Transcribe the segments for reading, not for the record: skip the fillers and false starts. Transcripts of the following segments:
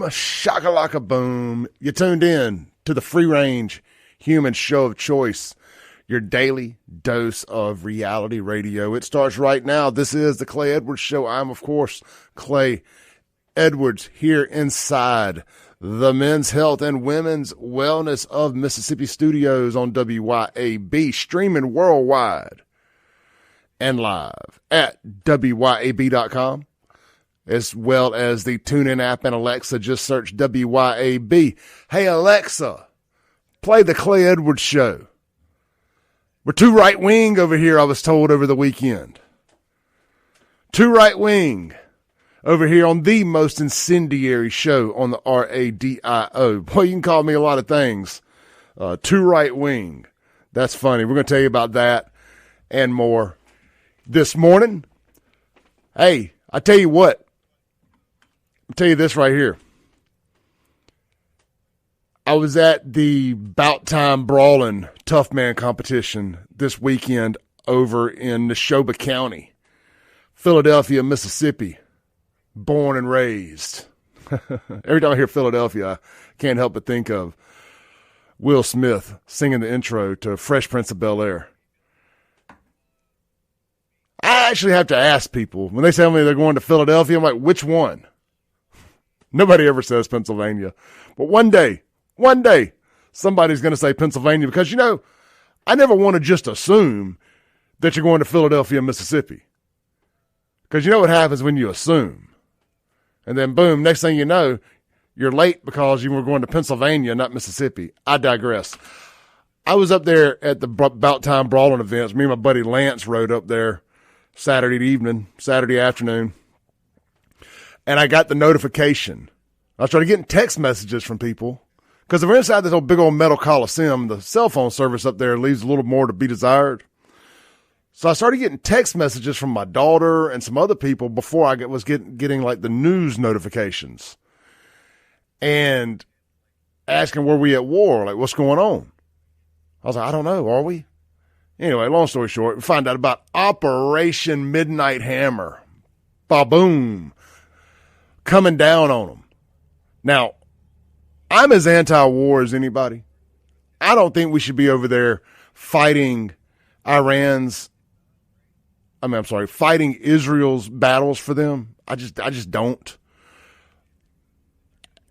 Shakalaka boom. You tuned in to the free range human show of choice, your daily dose of reality radio. It starts right now. This is the Clay Edwards Show. I'm, of course, Clay Edwards here inside the Men's Health and Women's Wellness of Mississippi Studios on WYAB, streaming worldwide and live at WYAB.com, as well as the TuneIn app and Alexa. Just search WYAB. Hey, Alexa, play the Clay Edwards Show. We're too right-wing over here, I was told over the weekend. Too right-wing over here on the most incendiary show on the radio. Boy, you can call me a lot of things. Too right-wing. That's funny. We're going to tell you about that and more this morning. Hey, I tell you what. I'll tell you this right here. I was at the Bout Time Brawling Tough Man competition this weekend over in Neshoba County, Philadelphia, Mississippi. Born and raised. Every time I hear Philadelphia, I can't help but think of Will Smith singing the intro to Fresh Prince of Bel-Air. I actually have to ask people, when they tell me they're going to Philadelphia, I'm like, which one? Nobody ever says Pennsylvania. But one day, somebody's going to say Pennsylvania because, you know, I never want to just assume that you're going to Philadelphia, Mississippi. Because you know what happens when you assume. And then, boom, next thing you know, you're late because you were going to Pennsylvania, not Mississippi. I digress. I was up there at the Bout Time Brawling events. Me and my buddy Lance rode up there Saturday afternoon. And I got the notification. I started getting text messages from people. Because if we're inside this big old metal coliseum, the cell phone service up there leaves a little more to be desired. So I started getting text messages from my daughter and some other people before I was getting like the news notifications and asking, were we at war? Like, what's going on? I was like, I don't know. Are we? Anyway, long story short, we find out about Operation Midnight Hammer. Ba-boom. Coming down on them. Now, I'm as anti-war as anybody. I don't think we should be over there fighting fighting Israel's battles for them. I just don't.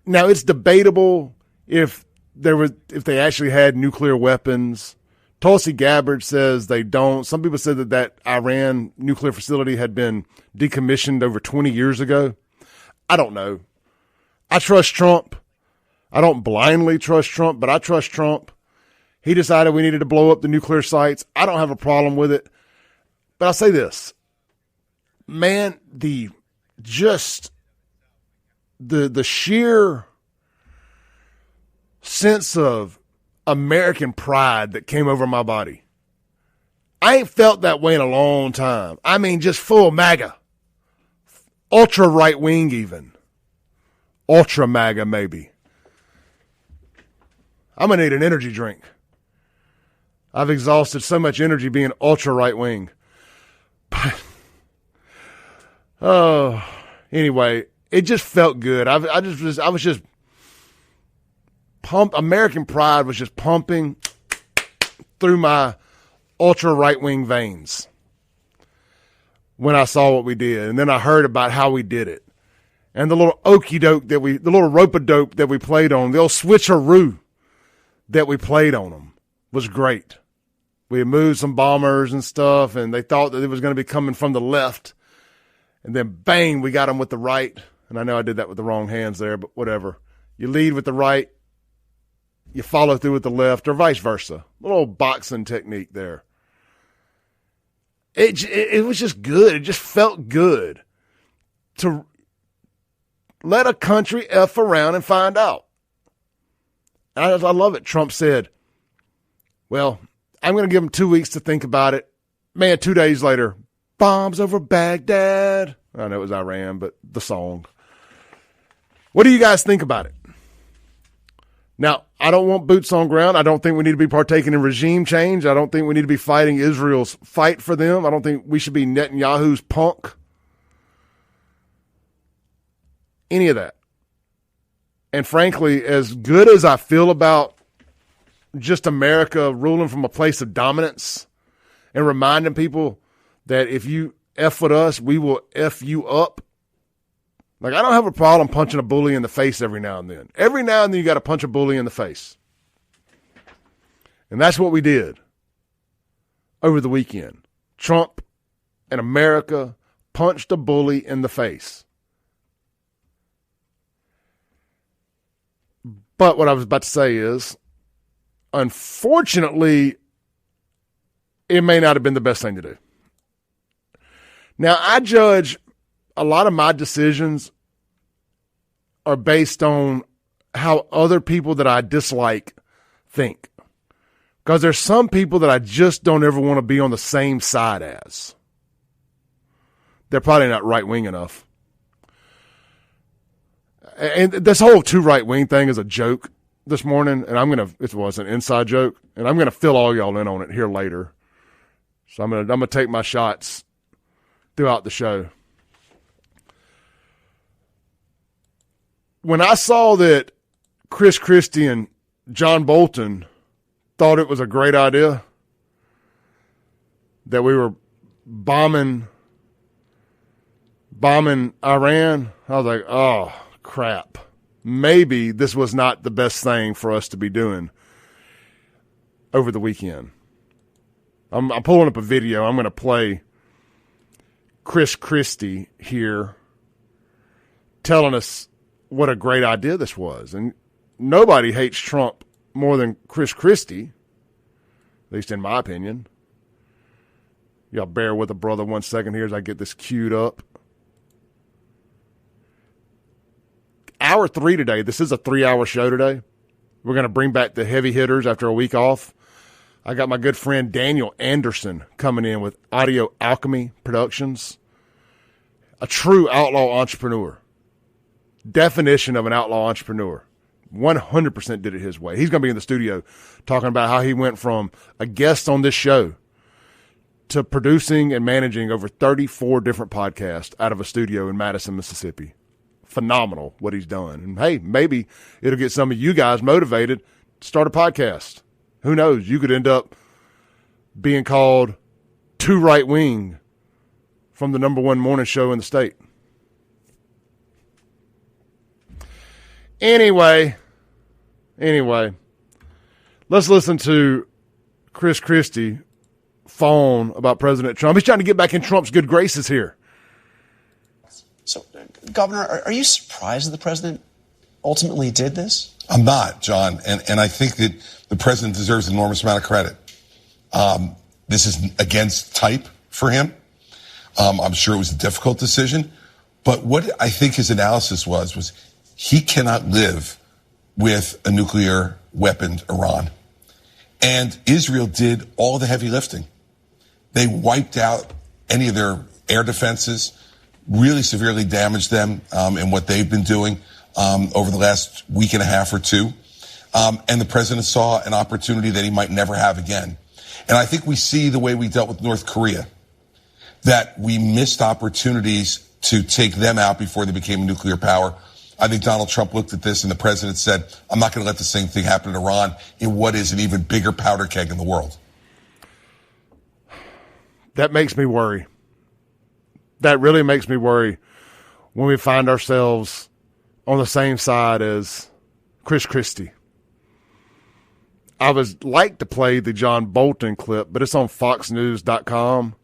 Now, it's debatable if they actually had nuclear weapons. Tulsi Gabbard says they don't. Some people said that Iran nuclear facility had been decommissioned over 20 years ago. I don't know. I trust Trump. I don't blindly trust Trump, but I trust Trump. He decided we needed to blow up the nuclear sites. I don't have a problem with it. But I'll say this, man, the sheer sense of American pride that came over my body. I ain't felt that way in a long time. I mean, just full MAGA. Ultra right wing even. Ultra MAGA maybe. I'm going to need an energy drink. I've exhausted so much energy being ultra right wing. But, anyway, it just felt good. I was just pumped. American pride was just pumping through my ultra right wing veins when I saw what we did. And then I heard about how we did it. And the little okey-doke the little rope-a-dope that we played on, the old switcheroo that we played on them was great. We had moved some bombers and stuff, and they thought that it was going to be coming from the left. And then, bang, we got them with the right. And I know I did that with the wrong hands there, but whatever. You lead with the right, you follow through with the left, or vice versa. A little old boxing technique there. It was just good. It just felt good to let a country F around and find out. I love it. Trump said, well, I'm going to give them 2 weeks to think about it. Man, 2 days later, bombs over Baghdad. I know it was Iran, but the song. What do you guys think about it? Now, I don't want boots on ground. I don't think we need to be partaking in regime change. I don't think we need to be fighting Israel's fight for them. I don't think we should be Netanyahu's punk. Any of that. And frankly, as good as I feel about just America ruling from a place of dominance and reminding people that if you F with us, we will F you up. Like, I don't have a problem punching a bully in the face every now and then. Every now and then you got to punch a bully in the face. And that's what we did over the weekend. Trump and America punched a bully in the face. But what I was about to say is, unfortunately, it may not have been the best thing to do. Now, I judge a lot of my decisions are based on how other people that I dislike think. Because there's some people that I just don't ever want to be on the same side as. They're probably not right-wing enough. And this whole too right-wing thing is a joke this morning, and it was an inside joke, and I'm going to fill all y'all in on it here later. So I'm going to take my shots throughout the show. When I saw that Chris Christie and John Bolton thought it was a great idea that we were bombing Iran, I was like, oh, crap. Maybe this was not the best thing for us to be doing over the weekend. I'm pulling up a video. I'm going to play Chris Christie here telling us what a great idea this was. And nobody hates Trump more than Chris Christie, at least in my opinion. Y'all bear with a brother 1 second here as I get this queued up. Hour 3 today. This is a 3-hour show today. We're going to bring back the heavy hitters after a week off. I got my good friend Daniel Anderson coming in with Audio Alchemy Productions. A true outlaw entrepreneur. Definition of an outlaw entrepreneur. 100% did it his way. He's going to be in the studio talking about how he went from a guest on this show to producing and managing over 34 different podcasts out of a studio in Madison, Mississippi. Phenomenal what he's done. And hey, maybe it'll get some of you guys motivated to start a podcast. Who knows? You could end up being called too right-wing from the #1 morning show in the state. Anyway, let's listen to Chris Christie phone about President Trump. He's trying to get back in Trump's good graces here. So, Governor, are you surprised that the president ultimately did this? I'm not, John, and I think that the president deserves an enormous amount of credit. This is against type for him. I'm sure it was a difficult decision, but what I think his analysis was he cannot live with a nuclear weaponed Iran. And Israel did all the heavy lifting. They wiped out any of their air defenses, really severely damaged them in what they've been doing over the last week and a half or two. And the president saw an opportunity that he might never have again. And I think we see the way we dealt with North Korea, that we missed opportunities to take them out before they became a nuclear power. I think Donald Trump looked at this and the president said, I'm not going to let the same thing happen in Iran in what is an even bigger powder keg in the world. That makes me worry. That really makes me worry when we find ourselves on the same side as Chris Christie. I would like to play the John Bolton clip, but it's on foxnews.com,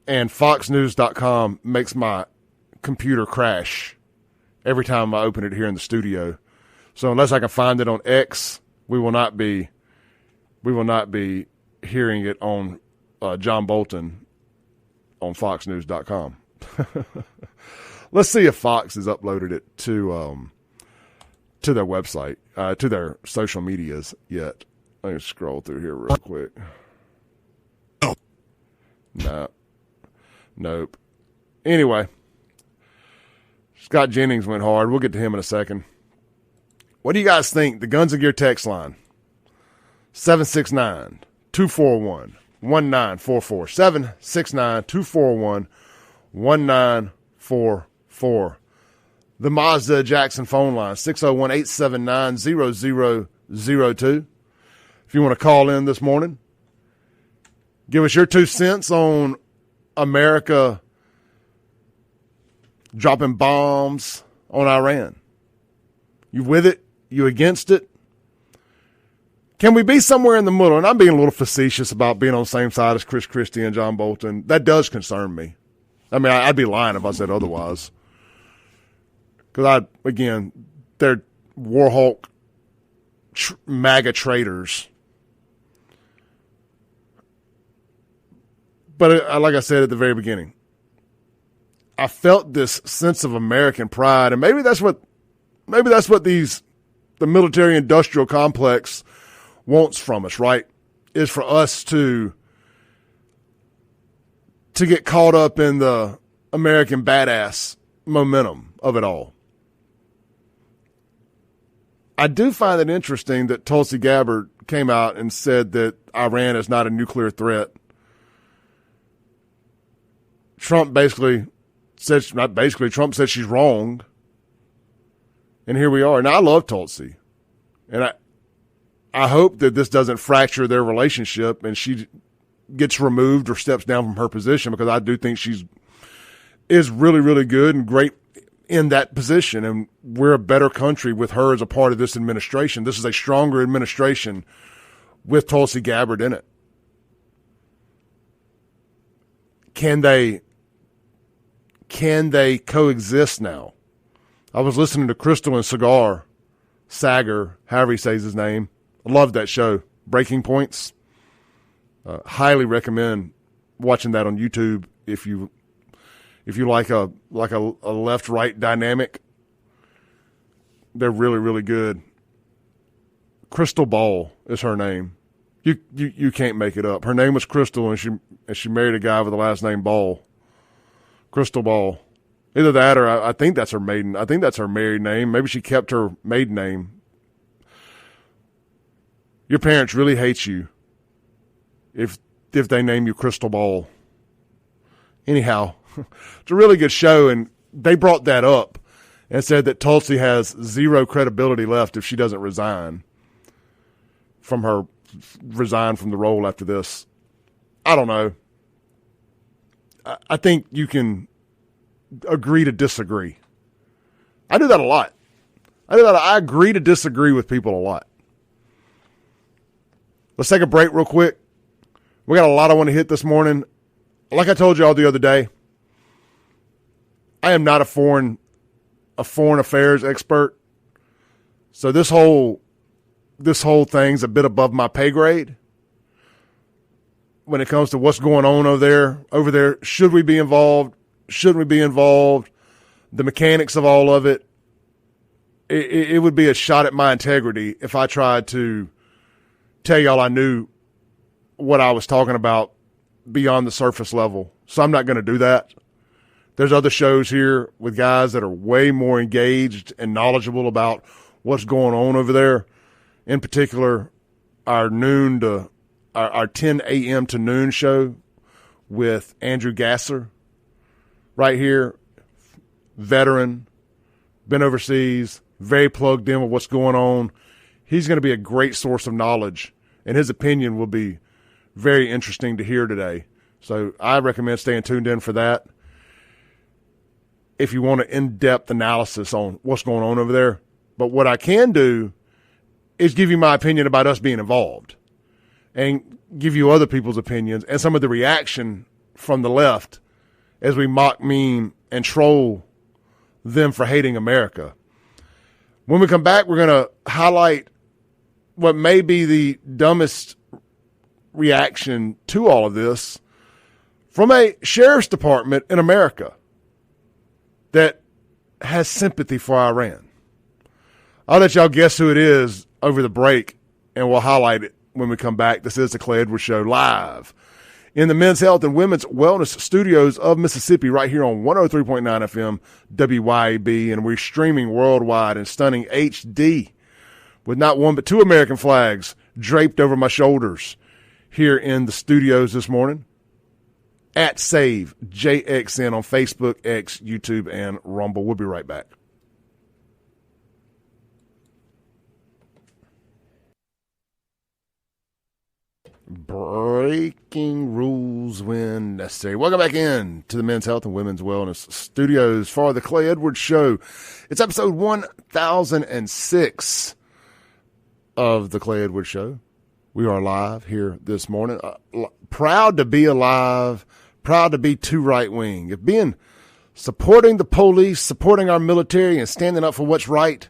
and foxnews.com makes my computer crash every time I open it here in the studio. So unless I can find it on X, we will not be hearing it on John Bolton on foxnews.com. Let's see if Fox has uploaded it to their website, to their social medias yet. Let me scroll through here real quick. No. Nope. Anyway, Scott Jennings went hard. We'll get to him in a second. What do you guys think? The Guns and Gear text line. 769-241-1944. 769-241-1944. The Mazda Jackson phone line, 601-879-0002. If you want to call in this morning, give us your 2 cents on America dropping bombs on Iran. You with it? You against it? Can we be somewhere in the middle? And I'm being a little facetious about being on the same side as Chris Christie and John Bolton. That does concern me. I mean, I'd be lying if I said otherwise. Because they're Warhawk MAGA traitors. But like I said at the very beginning, I felt this sense of American pride, and maybe that's what the military-industrial complex wants from us, right? Is for us to get caught up in the American badass momentum of it all. I do find it interesting that Tulsi Gabbard came out and said that Iran is not a nuclear threat. Trump said she's wrong. And here we are. And I love Tulsi. And I hope that this doesn't fracture their relationship and she gets removed or steps down from her position, because I do think is really, really good and great in that position. And we're a better country with her as a part of this administration. This is a stronger administration with Tulsi Gabbard in it. Can they coexist now? I was listening to Crystal and Sager, however he says his name. I love that show, Breaking Points. Highly recommend watching that on YouTube if you like a left-right dynamic. They're really, really good. Crystal Ball is her name. You can't make it up. Her name was Crystal, and she married a guy with the last name Ball. Crystal Ball. Either that or I think that's her maiden. I think that's her married name. Maybe she kept her maiden name. Your parents really hate you if they name you Crystal Ball. Anyhow, it's a really good show, and they brought that up and said that Tulsi has zero credibility left if she doesn't resign from the role after this. I don't know. I think you can agree to disagree. I do that a lot. I agree to disagree with people a lot. Let's take a break real quick. We got a lot I want to hit this morning. Like I told you all the other day, I am not a foreign affairs expert. So this whole thing's a bit above my pay grade. When it comes to what's going on over there, should we be involved? Shouldn't we be involved? The mechanics of all of it. It would be a shot at my integrity if I tried to tell y'all I knew what I was talking about beyond the surface level. So I'm not going to do that. There's other shows here with guys that are way more engaged and knowledgeable about what's going on over there. In particular, our 10 a.m. to noon show with Andrew Gasser right here, veteran, been overseas, very plugged in with what's going on. He's going to be a great source of knowledge, and his opinion will be very interesting to hear today. So I recommend staying tuned in for that. If you want an in-depth analysis on what's going on over there. But what I can do is give you my opinion about us being involved and give you other people's opinions and some of the reaction from the left as we mock, meme, and troll them for hating America. When we come back, we're going to highlight what may be the dumbest reaction to all of this from a sheriff's department in America that has sympathy for Iran. I'll let y'all guess who it is over the break, and we'll highlight it when we come back. This is the Clay Edwards Show live in the Men's Health and Women's Wellness Studios of Mississippi right here on 103.9 FM WYAB, and we're streaming worldwide in stunning HD with not one but two American flags draped over my shoulders here in the studios this morning. At SaveJXN on Facebook, X, YouTube, and Rumble. We'll be right back. Breaking rules when necessary. Welcome back in to the Men's Health and Women's Wellness Studios for the Clay Edwards Show. It's episode 1006 of the Clay Edwards Show. We are live here this morning. Proud to be alive. Proud to be too right wing. If supporting the police, supporting our military, and standing up for what's right,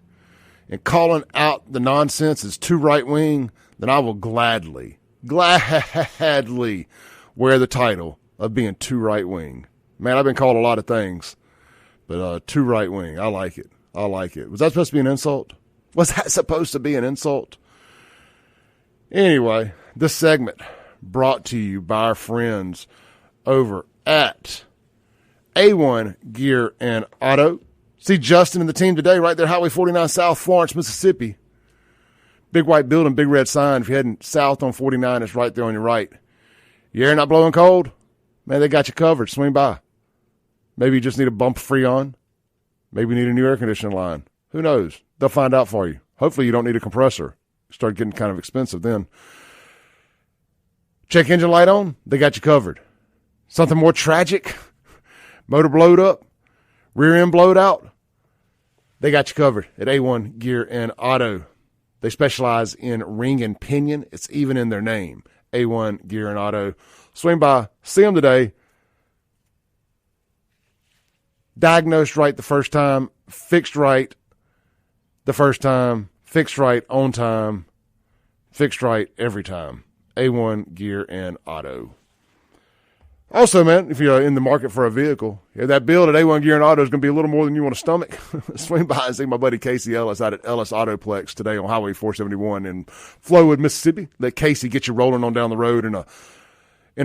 and calling out the nonsense is too right wing, then I will gladly wear the title of being too right wing. Man, I've been called a lot of things, but too right wing, I like it. Was that supposed to be an insult? Was that supposed to be an insult? Anyway, this segment brought to you by our friends over at A1 Gear and Auto. See Justin and the team today right there, Highway 49 South, Florence, Mississippi. Big white building, big red sign. If you're heading south on 49, it's right there on your right. Your air not blowing cold? Man, they got you covered. Swing by. Maybe you just need a bump Freon. Maybe you need a new air conditioning line. Who knows? They'll find out for you. Hopefully you don't need a compressor. Start getting kind of expensive then. Check engine light on? They got you covered. Something more tragic? Motor blowed up? Rear end blowed out? They got you covered at A1 Gear and Auto. They specialize in ring and pinion. It's even in their name, A1 Gear and Auto. Swing by, see them today. Diagnosed right the first time, fixed right the first time, fixed right on time, fixed right every time. A1 Gear and Auto. Also, man, if you're in the market for a vehicle, that build at A1 Gear and Auto is going to be a little more than you want to stomach. Swing by and see my buddy Casey Ellis out at Ellis Autoplex today on Highway 471 in Flowood, Mississippi. Let Casey get you rolling on down the road in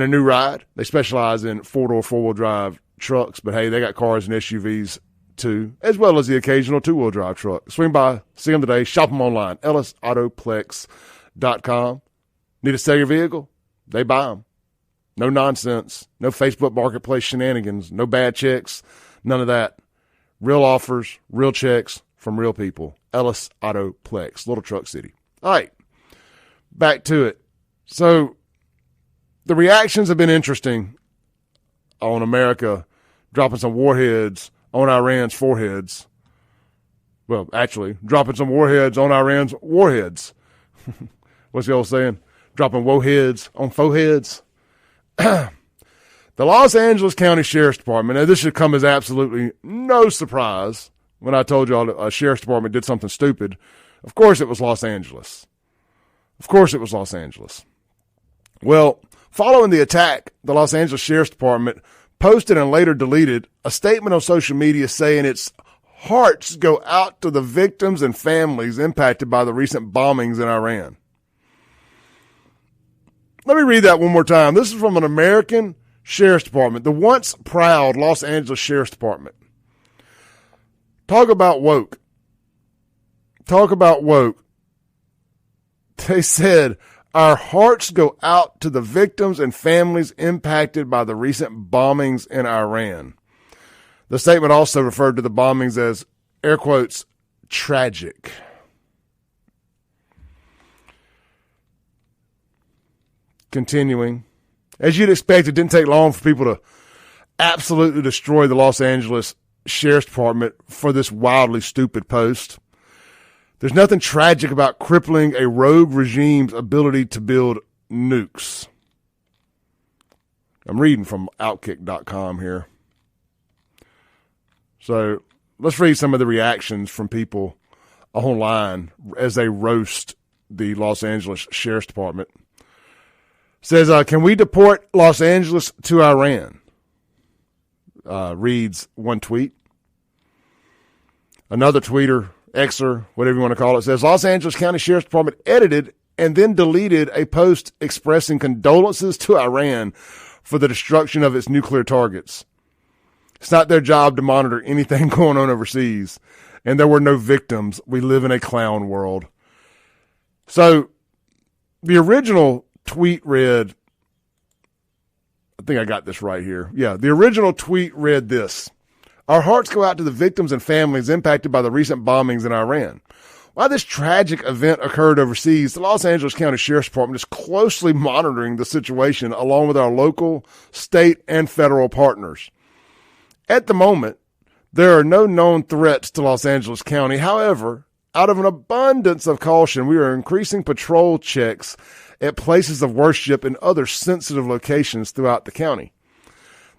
a new ride. They specialize in four-door, four-wheel drive trucks, but hey, they got cars and SUVs too, as well as the occasional two-wheel drive truck. Swing by, see them today, shop them online, ellisautoplex.com. Need to sell your vehicle? They buy them. No nonsense, no Facebook Marketplace shenanigans, no bad checks, none of that. Real offers, real checks from real people. Ellis Autoplex, Little Truck City. All right, back to it. So the reactions have been interesting on America dropping some warheads on Iran's foreheads. Well, actually, dropping some warheads on Iran's warheads. What's the old saying? Dropping warheads on foreheads. The Los Angeles County Sheriff's Department, and this should come as absolutely no surprise when I told you all a Sheriff's Department did something stupid. Of course it was Los Angeles. Well, following the attack, the Los Angeles Sheriff's Department posted and later deleted a statement on social media saying its hearts go out to the victims and families impacted by the recent bombings in Iran. Let me read that one more time. This is from an American Sheriff's Department, the once proud Los Angeles Sheriff's Department. Talk about woke. They said, our hearts go out to the victims and families impacted by the recent bombings in Iran. The statement also referred to the bombings as, air quotes, tragic. Continuing, as you'd expect, it didn't take long for people to absolutely destroy the Los Angeles Sheriff's Department for this wildly stupid post. There's nothing tragic about crippling a rogue regime's ability to build nukes. I'm reading from Outkick.com here. So let's read some of the reactions from people online as they roast the Los Angeles Sheriff's Department. Says, can we deport Los Angeles to Iran? Reads one tweet. Another tweeter, Xer, whatever you want to call it, says, Los Angeles County Sheriff's Department edited and then deleted a post expressing condolences to Iran for the destruction of its nuclear targets. It's not their job to monitor anything going on overseas, and there were no victims. We live in a clown world. So the original tweet read, I think I got this right here. Yeah, the original tweet read this. Our hearts go out to the victims and families impacted by the recent bombings in Iran. While this tragic event occurred overseas, the Los Angeles County Sheriff's Department is closely monitoring the situation along with our local, state, and federal partners. At the moment, there are no known threats to Los Angeles County. However, out of an abundance of caution, we are increasing patrol checks at places of worship and other sensitive locations throughout the county.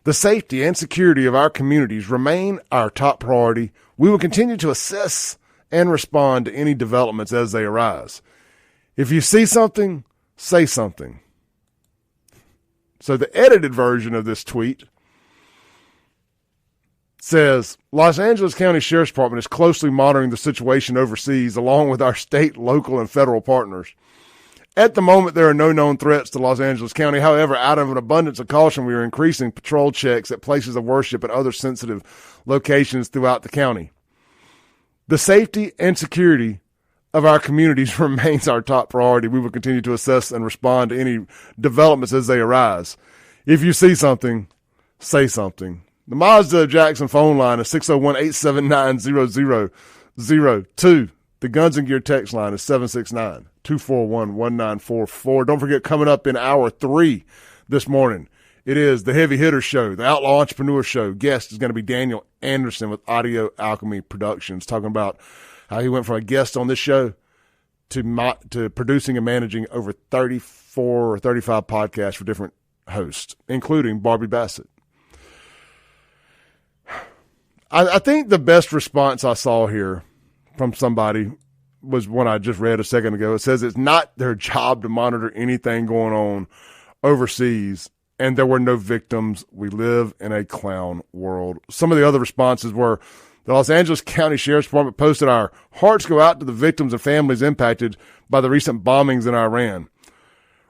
The safety and security of our communities remain our top priority. We will continue to assess and respond to any developments as they arise. If you see something, say something. So the edited version of this tweet says, Los Angeles County Sheriff's Department is closely monitoring the situation overseas along with our state, local, and federal partners. At the moment, there are no known threats to Los Angeles County. However, out of an abundance of caution, we are increasing patrol checks at places of worship and other sensitive locations throughout the county. The safety and security of our communities remains our top priority. We will continue to assess and respond to any developments as they arise. If you see something, say something. The Mazda Jackson phone line is 601-879-0002. The Guns and Gear text line is 769-241-1944. Don't forget, coming up in hour 3 this morning, it is the Heavy Hitter Show, the Outlaw Entrepreneur Show. Guest is going to be Daniel Anderson with Audio Alchemy Productions, talking about how he went from a guest on this show to producing and managing over 34 or 35 podcasts for different hosts, including Barbie Bassett. I think the best response I saw here from somebody was one I just read a second ago. It says it's not their job to monitor anything going on overseas, and there were no victims. We live in a clown world. Some of the other responses were, the Los Angeles County Sheriff's Department posted, our hearts go out to the victims and families impacted by the recent bombings in Iran.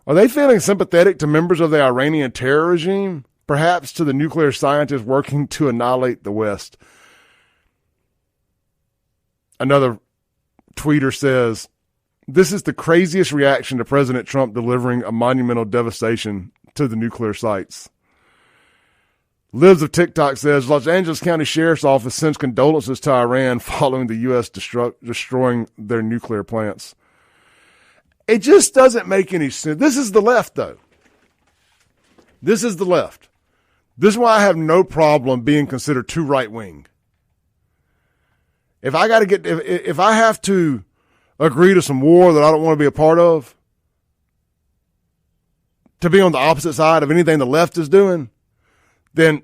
Are they feeling sympathetic to members of the Iranian terror regime? Perhaps to the nuclear scientists working to annihilate the West? Another tweeter says, this is the craziest reaction to President Trump delivering a monumental devastation to the nuclear sites. Lives of TikTok says, Los Angeles County Sheriff's Office sends condolences to Iran following the U.S. destroying their nuclear plants. It just doesn't make any sense. This is the left, though. This is the left. This is why I have no problem being considered too right-wing. If I have to agree to some war that I don't want to be a part of, to be on the opposite side of anything the left is doing, then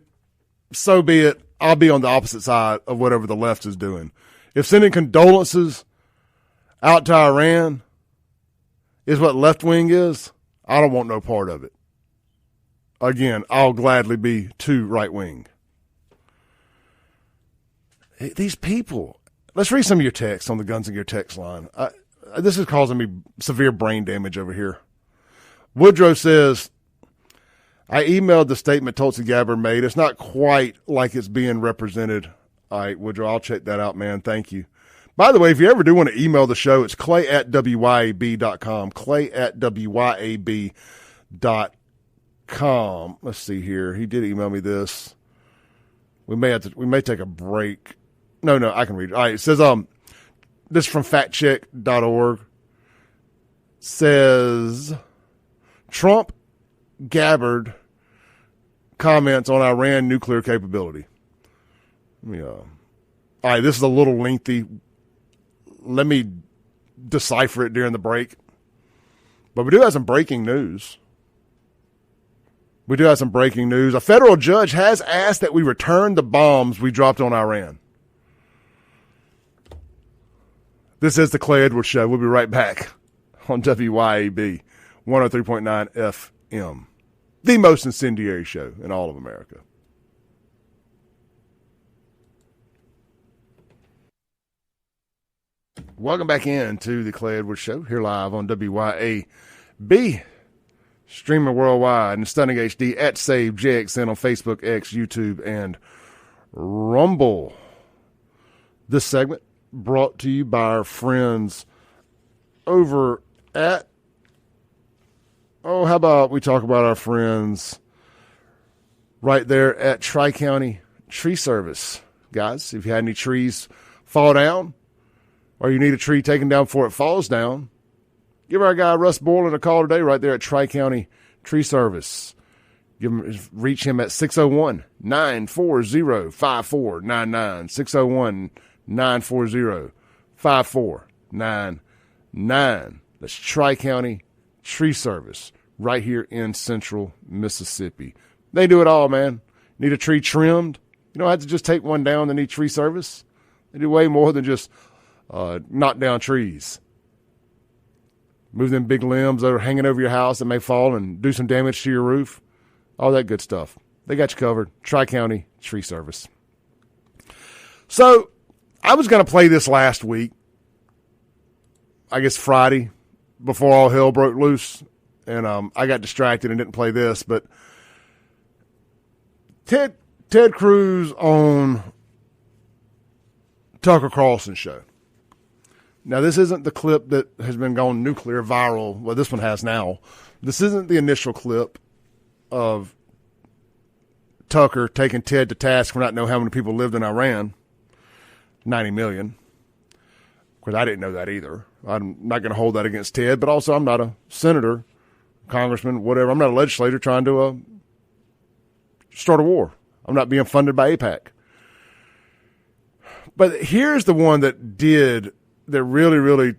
so be it. I'll be on the opposite side of whatever the left is doing. If sending condolences out to Iran is what left-wing is, I don't want no part of it. Again, I'll gladly be too right-wing. These people. Let's read some of your texts on the Guns and Gear text line. This is causing me severe brain damage over here. Woodrow says, I emailed the statement Tulsi Gabbard made. It's not quite like it's being represented. All right, Woodrow, I'll check that out, man. Thank you. By the way, if you ever do want to email the show, it's clay@wyab.com. clay@wyab.com. Let's see here. He did email me this. We may take a break. No, I can read it. All right, it says, this is from factcheck.org. Says, Trump Gabbard comments on Iran nuclear capability. All right, this is a little lengthy. Let me decipher it during the break. But we do have some breaking news. A federal judge has asked that we return the bombs we dropped on Iran. This is the Clay Edwards Show. We'll be right back on WYAB 103.9 FM, the most incendiary show in all of America. Welcome back into the Clay Edwards Show, here live on WYAB, streaming worldwide in stunning HD at Save JXN on Facebook, X, YouTube, and Rumble. This segment brought to you by our friends over at, how about we talk about our friends right there at Tri-County Tree Service. Guys, if you had any trees fall down, or you need a tree taken down before it falls down, give our guy Russ Borland a call today right there at Tri-County Tree Service. Reach him at 601-940-5499, 601-940-5499. That's Tri-County Tree Service right here in central Mississippi. They do it all, man. Need a tree trimmed? You don't have to just take one down that need tree service. They do way more than just knock down trees. Move them big limbs that are hanging over your house that may fall and do some damage to your roof. All that good stuff. They got you covered. Tri-County Tree Service. So, I was going to play this last week. I guess Friday, before all hell broke loose. And I got distracted and didn't play this. But Ted Cruz on Tucker Carlson's show. Now, this isn't the clip that has been gone nuclear viral. Well, this one has now. This isn't the initial clip of Tucker taking Ted to task for not knowing how many people lived in Iran. 90 million. Of course, I didn't know that either. I'm not going to hold that against Ted, but also I'm not a senator, congressman, whatever. I'm not a legislator trying to start a war. I'm not being funded by AIPAC. But here's the one that really, really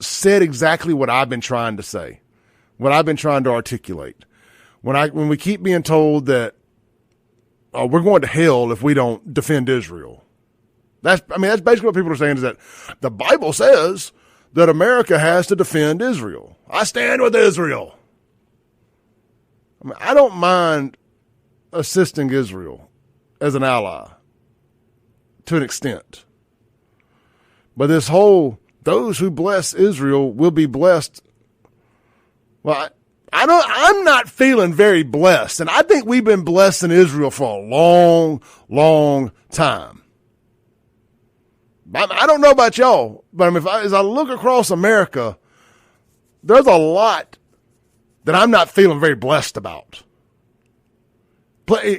said exactly what I've been trying to say, what I've been trying to articulate. When we keep being told that we're going to hell if we don't defend Israel. That's basically what people are saying, is that the Bible says that America has to defend Israel. I stand with Israel. I don't mind assisting Israel as an ally to an extent. But this whole, those who bless Israel will be blessed. Well, I'm not feeling very blessed. And I think we've been blessing Israel for a long, long time. I don't know about y'all, but as I look across America, there's a lot that I'm not feeling very blessed about.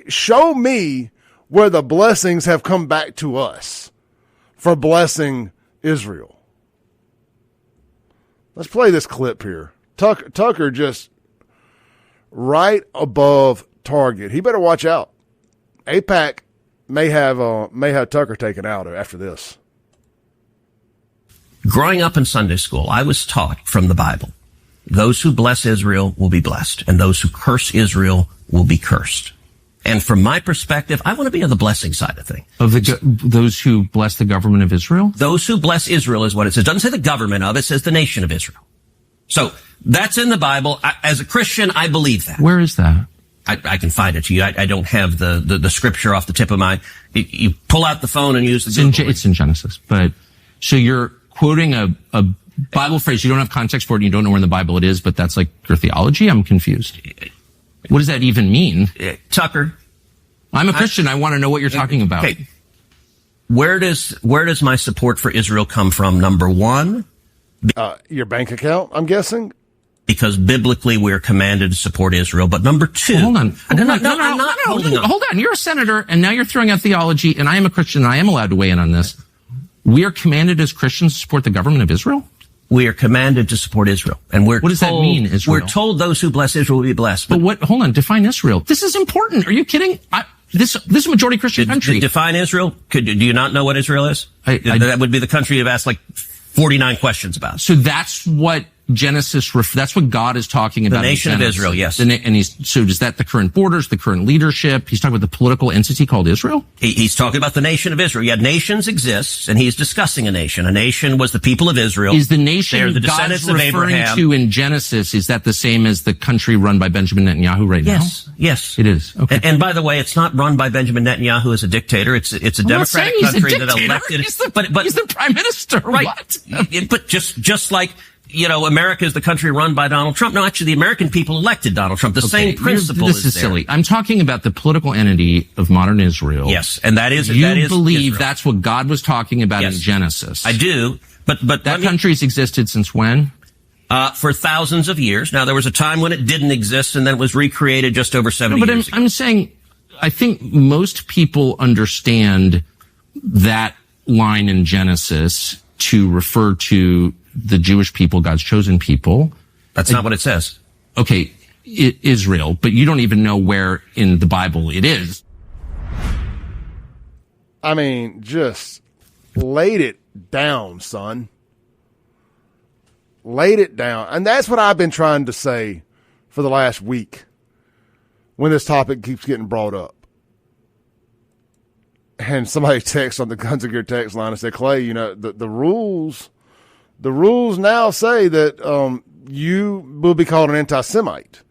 Show me where the blessings have come back to us for blessing Israel. Let's play this clip here. Tucker just right above target. He better watch out. AIPAC may have Tucker taken out after this. Growing up in Sunday school, I was taught from the Bible, those who bless Israel will be blessed, and those who curse Israel will be cursed. And from my perspective, I want to be on the blessing side of things. Of those who bless the government of Israel? Those who bless Israel is what it says. It doesn't say the government of, it says the nation of Israel. So that's in the Bible. As a Christian, I believe that. Where is that? I can find it to you. I don't have the scripture off the tip of my, you pull out the phone and use the Google. It's in Genesis. But, so you're quoting a Bible phrase. You don't have context for it and you don't know where in the Bible it is, but that's like your theology? I'm confused. What does that even mean? Tucker. I'm a Christian. I want to know what you're talking about. Okay. Where does my support for Israel come from? Number one. Your bank account, I'm guessing? Because biblically we're commanded to support Israel. But number two. Hold on. Hold on. You're a senator and now you're throwing out theology, and I am a Christian and I am allowed to weigh in on this. We are commanded as Christians to support the government of Israel? We are commanded to support Israel. And what does that mean, Israel? We're told those who bless Israel will be blessed. Hold on, define Israel. This is important. Are you kidding? This is a majority Christian country. Define Israel? Do you not know what Israel is? That would be the country you've asked like 49 questions about. So that's what Genesis, that's what God is talking about. The nation of Israel, yes. So is that the current borders, the current leadership? He's talking about the political entity called Israel? He's talking about the nation of Israel. Yeah, nations exist, and he's discussing a nation. A nation was the people of Israel. Is the nation God's referring to in Genesis, is that the same as the country run by Benjamin Netanyahu right now? Yes. It is. Okay. And by the way, it's not run by Benjamin Netanyahu as a dictator. It's a democratic country that elected. He's the prime minister. Right. What? But just like, America is the country run by Donald Trump. No, actually, the American people elected Donald Trump. Same principle is there. This is silly. I'm talking about the political entity of modern Israel. Yes, and that is believe Israel. That's what God was talking about in Genesis. I do, but that country's existed since when? For thousands of years. Now, there was a time when it didn't exist, and then it was recreated just over 70 years ago. I'm saying, I think most people understand that line in Genesis to refer to the Jewish people, God's chosen people. That's not what it says. Okay, Israel, but you don't even know where in the Bible it is. I mean, just laid it down, son. Laid it down. And that's what I've been trying to say for the last week when this topic keeps getting brought up. And somebody texts on the Guns of Gear text line and said, Clay, you know, the rules now say that you will be called an anti-Semite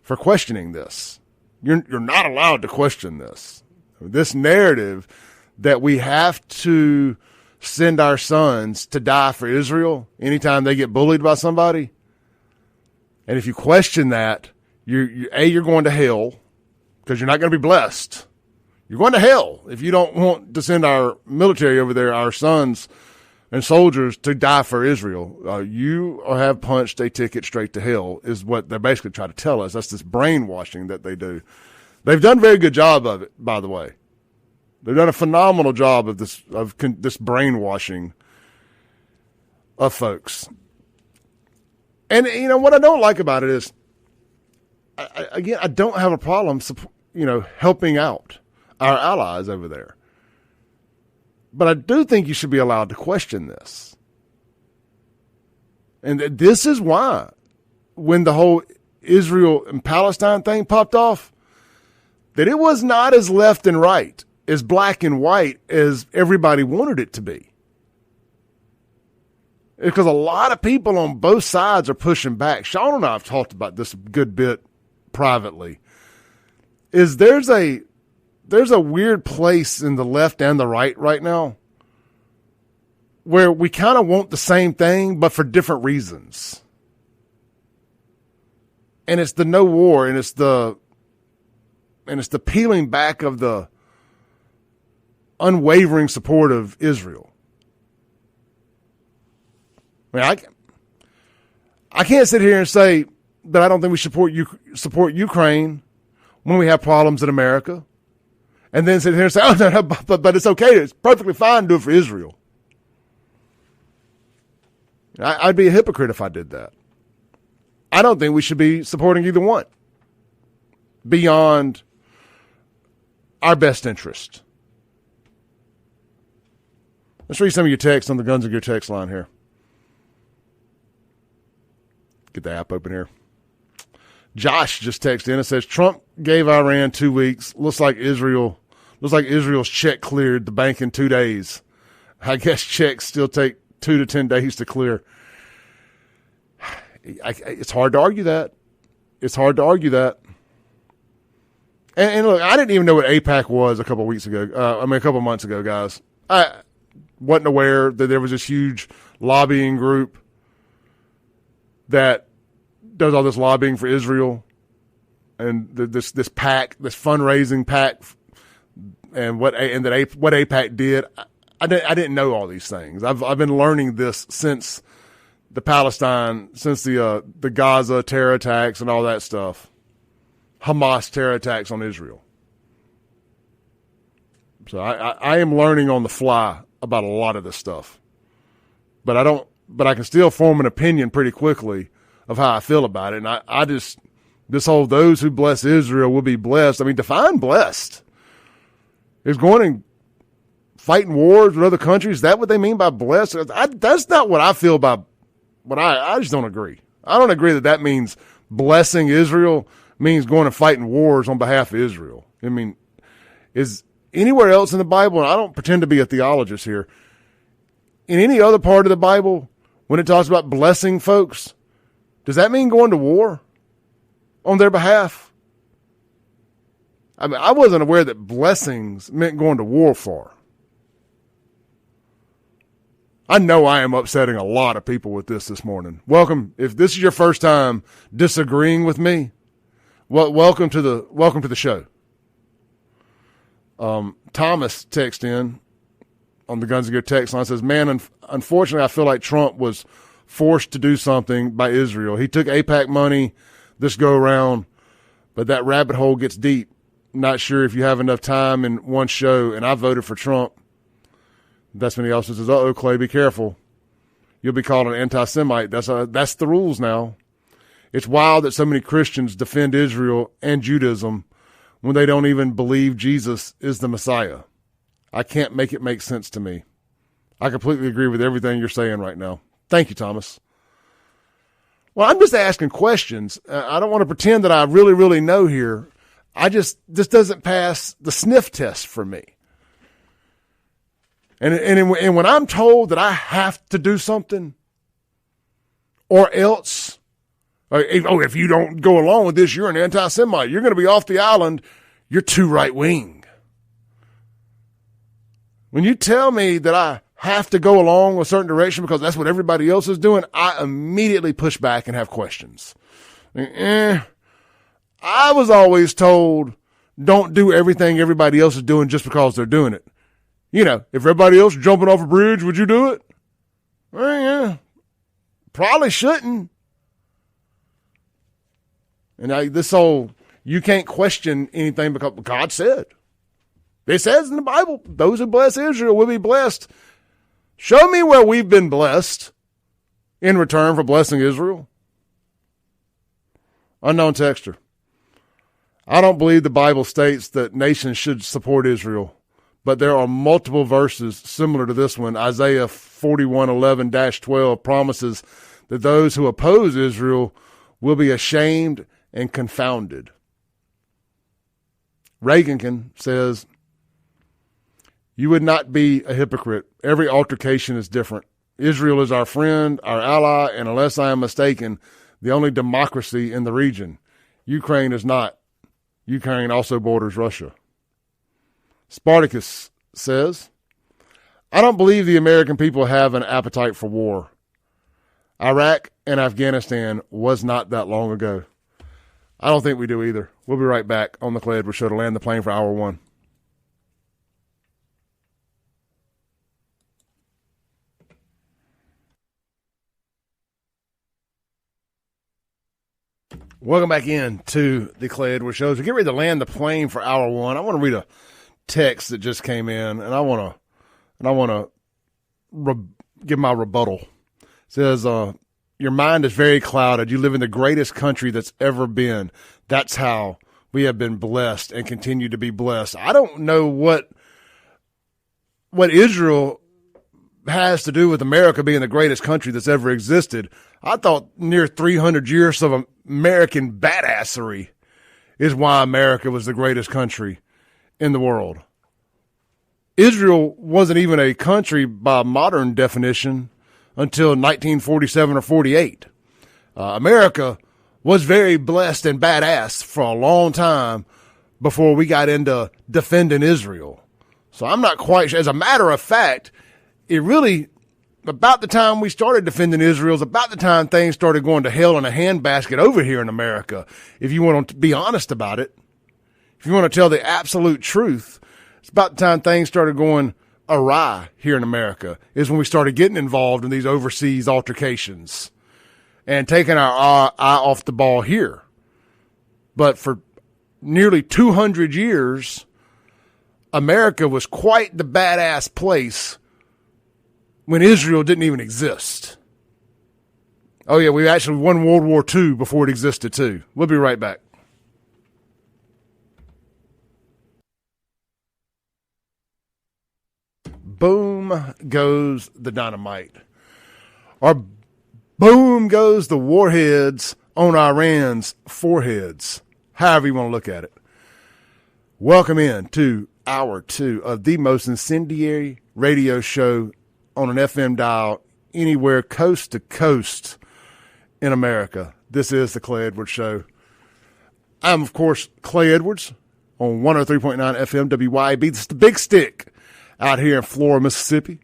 for questioning this. You're not allowed to question this. This narrative that we have to send our sons to die for Israel anytime they get bullied by somebody. And if you question that, you're going to hell because you're not going to be blessed. You're going to hell if you don't want to send our military over there, our sons and soldiers, to die for Israel. You have punched a ticket straight to hell is what they're basically trying to tell us. That's this brainwashing that they do. They've done a very good job of it, by the way. They've done a phenomenal job of this brainwashing of folks. And, you know, what I don't like about it is, I don't have a problem, you know, helping out our allies over there. But I do think you should be allowed to question this. And this is why, when the whole Israel and Palestine thing popped off, that it was not as left and right, as black and white as everybody wanted it to be. Because a lot of people on both sides are pushing back. Sean and I have talked about this a good bit privately. There's a weird place in the left and the right now where we kind of want the same thing, but for different reasons. And it's the no war, and it's the peeling back of the unwavering support of Israel. I mean, I can't sit here and say that I don't think we support Ukraine when we have problems in America, and then sit here and say, oh, no, but it's okay. It's perfectly fine to do it for Israel. I'd be a hypocrite if I did that. I don't think we should be supporting either one beyond our best interest. Let's read some of your texts on the Guns of Gear text line here. Get the app open here. Josh just texted in and says, Trump gave Iran 2 weeks. Looks like Israel's check cleared the bank in 2 days. I guess checks still take 2 to 10 days to clear. It's hard to argue that. It's hard to argue that. And look, I didn't even know what AIPAC was a couple months ago, guys. I wasn't aware that there was this huge lobbying group that does all this lobbying for Israel, and this PAC, this fundraising PAC, and what AIPAC did. I didn't know all these things. I've been learning this since the Gaza terror attacks and all that stuff, Hamas terror attacks on Israel. So I am learning on the fly about a lot of this stuff, but I can still form an opinion pretty quickly of how I feel about it. And this whole those who bless Israel will be blessed. I mean, define blessed. Is going and fighting wars with other countries, is that what they mean by blessed? That's not what I feel about I just don't agree. I don't agree that means blessing Israel means going and fighting wars on behalf of Israel. I mean, is anywhere else in the Bible, and I don't pretend to be a theologist here, in any other part of the Bible, when it talks about blessing folks, does that mean going to war on their behalf? I mean, I wasn't aware that blessings meant going to war for. I know I am upsetting a lot of people with this morning. Welcome. If this is your first time disagreeing with me, welcome to the show. Thomas texted in on the Guns of Gear text line, says, man, unfortunately, I feel like Trump was forced to do something by Israel. He took AIPAC money this go around, but that rabbit hole gets deep. Not sure if you have enough time in one show, and I voted for Trump. That's when he also says, uh-oh, Clay, be careful. you'll be called an anti-Semite. That's the rules now. It's wild that so many Christians defend Israel and Judaism when they don't even believe Jesus is the Messiah. I can't make it make sense to me. I completely agree with everything you're saying right now. Thank you, Thomas. Well, I'm just asking questions. I don't want to pretend that I really, really know here. This doesn't pass the sniff test for me. And when I'm told that I have to do something or else, if you don't go along with this, you're an anti-Semite. You're going to be off the island. You're too right-wing. When you tell me that I have to go along a certain direction because that's what everybody else is doing, I immediately push back and have questions. I was always told, don't do everything everybody else is doing just because they're doing it. You know, if everybody else is jumping off a bridge, would you do it? Well, yeah, probably shouldn't. And this whole, you can't question anything because God said. It says in the Bible, those who bless Israel will be blessed. Show me where we've been blessed in return for blessing Israel. Unknown texter. I don't believe the Bible states that nations should support Israel, but there are multiple verses similar to this one. Isaiah 41:11-12 promises that those who oppose Israel will be ashamed and confounded. Reagan says, you would not be a hypocrite. Every altercation is different. Israel is our friend, our ally, and unless I am mistaken, the only democracy in the region. Ukraine is not. Ukraine also borders Russia. Spartacus says, I don't believe the American people have an appetite for war. Iraq and Afghanistan was not that long ago. I don't think we do either. We'll be right back on the Clay Edwards Show to land the plane for hour one. Welcome back in to the Clay Edwards Show. As we get ready to land the plane for hour one, I want to read a text that just came in, and I want to give my rebuttal. It says, your mind is very clouded. You live in the greatest country that's ever been. That's how we have been blessed and continue to be blessed. I don't know what Israel has to do with America being the greatest country that's ever existed. I thought near 300 years of American badassery is why America was the greatest country in the world. Israel wasn't even a country by modern definition until 1947 or 48. America was very blessed and badass for a long time before we got into defending Israel. So I'm not quite sure. As a matter of fact, it really, about the time we started defending Israel is about the time things started going to hell in a handbasket over here in America. If you want to be honest about it, if you want to tell the absolute truth, it's about the time things started going awry here in America is when we started getting involved in these overseas altercations and taking our eye off the ball here. But for nearly 200 years, America was quite the badass place when Israel didn't even exist. Oh, yeah, we actually won World War II before it existed, too. We'll be right back. Boom goes the dynamite. Or boom goes the warheads on Iran's foreheads. However you want to look at it. Welcome in to hour two of the most incendiary radio show on an FM dial anywhere coast to coast in America. This is the Clay Edwards Show. I'm, of course, Clay Edwards on 103.9 FM WYAB. This is the Big Stick out here in Florida, Mississippi.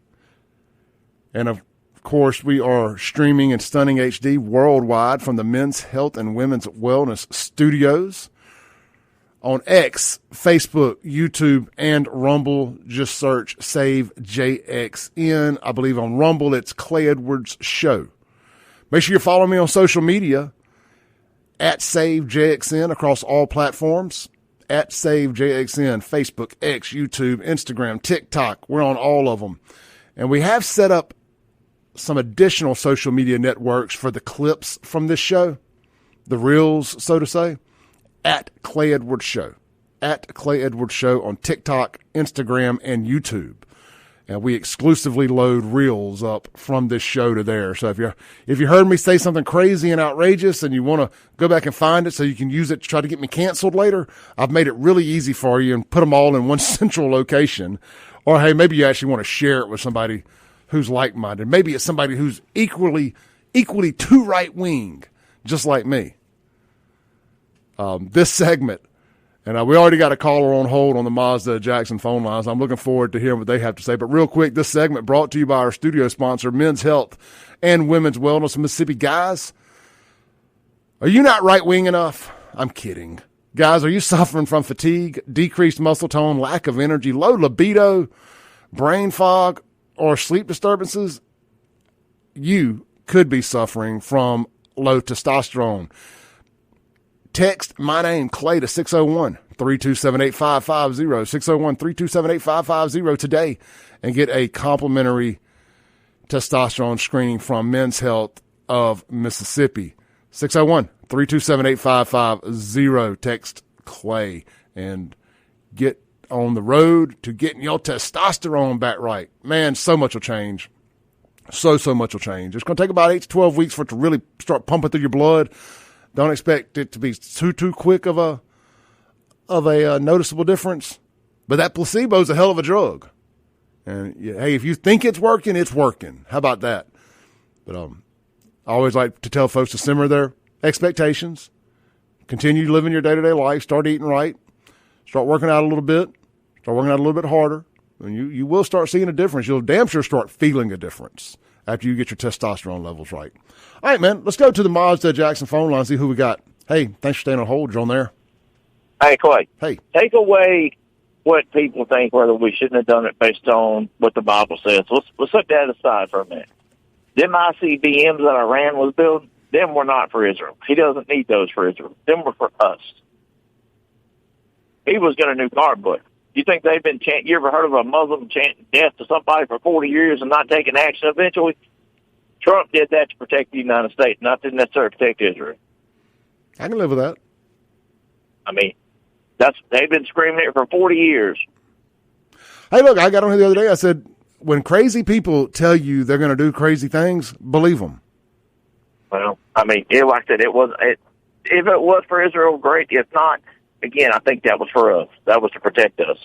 And, of course, we are streaming in stunning HD worldwide from the Men's Health and Women's Wellness Studios. On X, Facebook, YouTube, and Rumble, just search Save JXN. I believe on Rumble, it's Clay Edwards Show. Make sure you follow me on social media at Save JXN across all platforms. At Save JXN, Facebook, X, YouTube, Instagram, TikTok. We're on all of them. And we have set up some additional social media networks for the clips from this show, the reels, so to say, at Clay Edwards Show. At Clay Edwards Show on TikTok, Instagram, and YouTube. And we exclusively load reels up from this show to there. So if you heard me say something crazy and outrageous and you want to go back and find it so you can use it to try to get me canceled later, I've made it really easy for you and put them all in one central location. Or, hey, maybe you actually want to share it with somebody who's like-minded. Maybe it's somebody who's equally too right-wing, just like me. This segment, and we already got a caller on hold on the Mazda Jackson phone lines. I'm looking forward to hearing what they have to say. But real quick, this segment brought to you by our studio sponsor, Men's Health and Women's Wellness of Mississippi. Guys, are you not right-wing enough? I'm kidding. Guys, are you suffering from fatigue, decreased muscle tone, lack of energy, low libido, brain fog, or sleep disturbances? You could be suffering from low testosterone. Text my name, Clay, to 601-327-8550, 601-327-8550 today and get a complimentary testosterone screening from Men's Health of Mississippi. 601-327-8550. Text Clay and get on the road to getting your testosterone back right. Man, so much will change. So much will change. It's going to take about 8 to 12 weeks for it to really start pumping through your blood. Don't expect it to be too quick of a noticeable difference. But that placebo is a hell of a drug. And hey, if you think it's working, it's working. How about that? But I always like to tell folks to simmer their expectations, continue living your day-to-day life, start eating right, start working out a little bit, start working out a little bit harder, and you will start seeing a difference. You'll damn sure start feeling a difference after you get your testosterone levels right. All right, man, let's go to the Mazda Jackson phone line and see who we got. Hey, thanks for staying on hold. You're on there. Hey, Clay. Hey. Take away what people think, whether we shouldn't have done it based on what the Bible says. Let's set that aside for a minute. Them ICBMs that Iran was building, them were not for Israel. He doesn't need those for Israel. Them were for us. He was going to nuke our butt. You think they've been chanting? You ever heard of a Muslim chanting death to somebody for 40 years and not taking action eventually? Trump did that to protect the United States, not to necessarily protect Israel. I can live with that. I mean, they've been screaming it for 40 years. Hey, look, I got on here the other day. I said, when crazy people tell you they're going to do crazy things, believe them. Well, I mean, like I said, if it was for Israel, great. If not, again, I think that was for us. That was to protect us.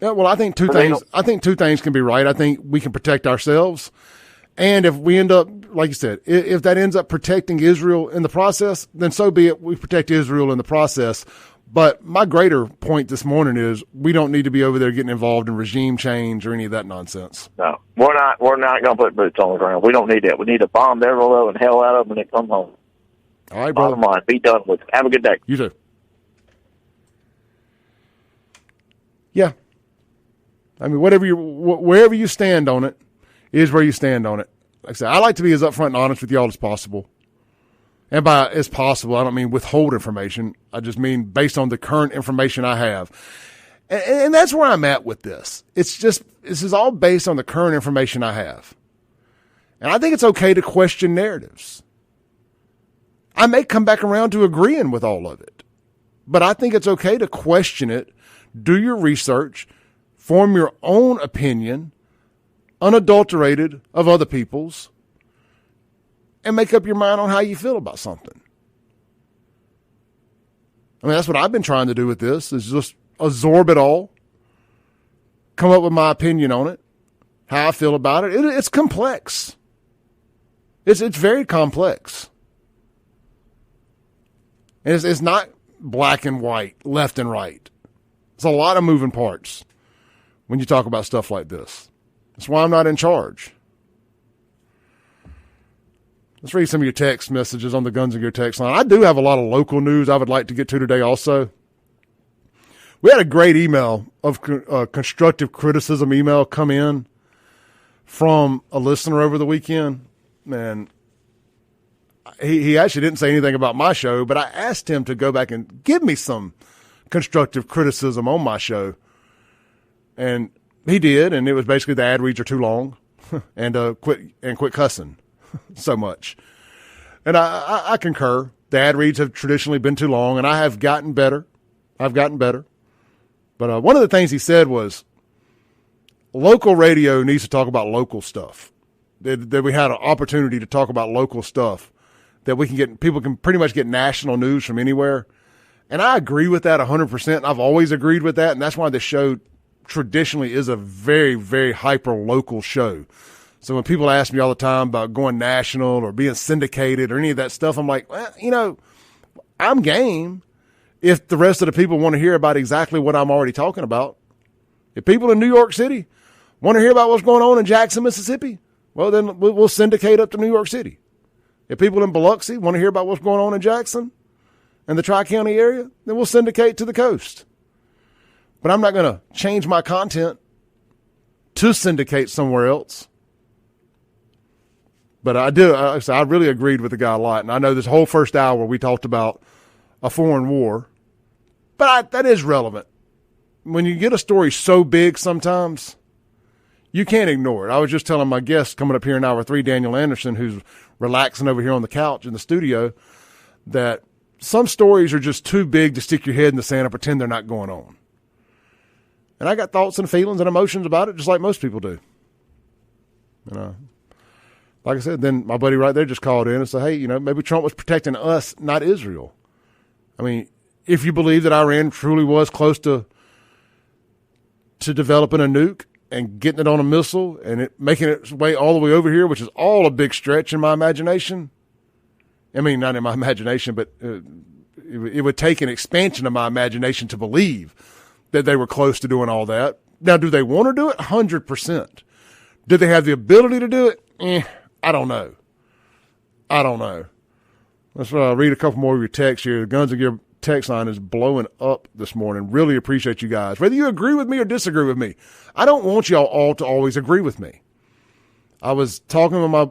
Yeah, well, I think two things. I think two things can be right. I think we can protect ourselves, and if we end up, like you said, if that ends up protecting Israel in the process, then so be it. We protect Israel in the process. But my greater point this morning is we don't need to be over there getting involved in regime change or any of that nonsense. No, we're not going to put boots on the ground. We don't need that. We need to bomb every and hell out of them and then come home. All right, brother. Bottom line, be done with it. Have a good day. You too. Yeah. I mean, wherever you stand on it is where you stand on it. Like I said, I like to be as upfront and honest with y'all as possible. And by as possible, I don't mean withhold information. I just mean based on the current information I have. And that's where I'm at with this. This is all based on the current information I have. And I think it's okay to question narratives. I may come back around to agreeing with all of it. But I think it's okay to question it, do your research, form your own opinion, unadulterated of other people's, and make up your mind on how you feel about something. I mean, that's what I've been trying to do with this, is just absorb it all, come up with my opinion on it, how I feel about it. It's complex. It's very complex. And it's not black and white, left and right. It's a lot of moving parts when you talk about stuff like this. That's why I'm not in charge. Let's read some of your text messages on the Guns and Gear text line. I do have a lot of local news I would like to get to today also. We had a great email of constructive criticism email come in from a listener over the weekend. And he actually didn't say anything about my show, but I asked him to go back and give me some constructive criticism on my show. And he did, and it was basically the ad reads are too long. and quit cussing so much. And I concur. The ad reads have traditionally been too long, and I have gotten better. But one of the things he said was local radio needs to talk about local stuff. That we had an opportunity to talk about local stuff, that people can pretty much get national news from anywhere. And I agree with that 100%. I've always agreed with that. And that's why the show traditionally is a very, very hyper local show. So when people ask me all the time about going national or being syndicated or any of that stuff, I'm like, well, I'm game if the rest of the people want to hear about exactly what I'm already talking about. If people in New York City want to hear about what's going on in Jackson, Mississippi, well, then we'll syndicate up to New York City. If people in Biloxi want to hear about what's going on in Jackson and the Tri-County area, then we'll syndicate to the coast. But I'm not going to change my content to syndicate somewhere else. But I really agreed with the guy a lot. And I know this whole first hour we talked about a foreign war. But that is relevant. When you get a story so big sometimes, you can't ignore it. I was just telling my guest coming up here in hour 3, Daniel Anderson, who's relaxing over here on the couch in the studio, that some stories are just too big to stick your head in the sand and pretend they're not going on. And I got thoughts and feelings and emotions about it, just like most people do. Like I said, then my buddy right there just called in and said, hey, maybe Trump was protecting us, not Israel. I mean, if you believe that Iran truly was close to developing a nuke and getting it on a missile and making its way all the way over here, which is all a big stretch in my imagination. I mean, not in my imagination, but it would take an expansion of my imagination to believe that they were close to doing all that. Now, do they want to do it? 100%. Do they have the ability to do it? I don't know. Let's read a couple more of your texts here. The Guns and Gear text line is blowing up this morning. Really appreciate you guys. Whether you agree with me or disagree with me, I don't want y'all all to always agree with me. I was talking with my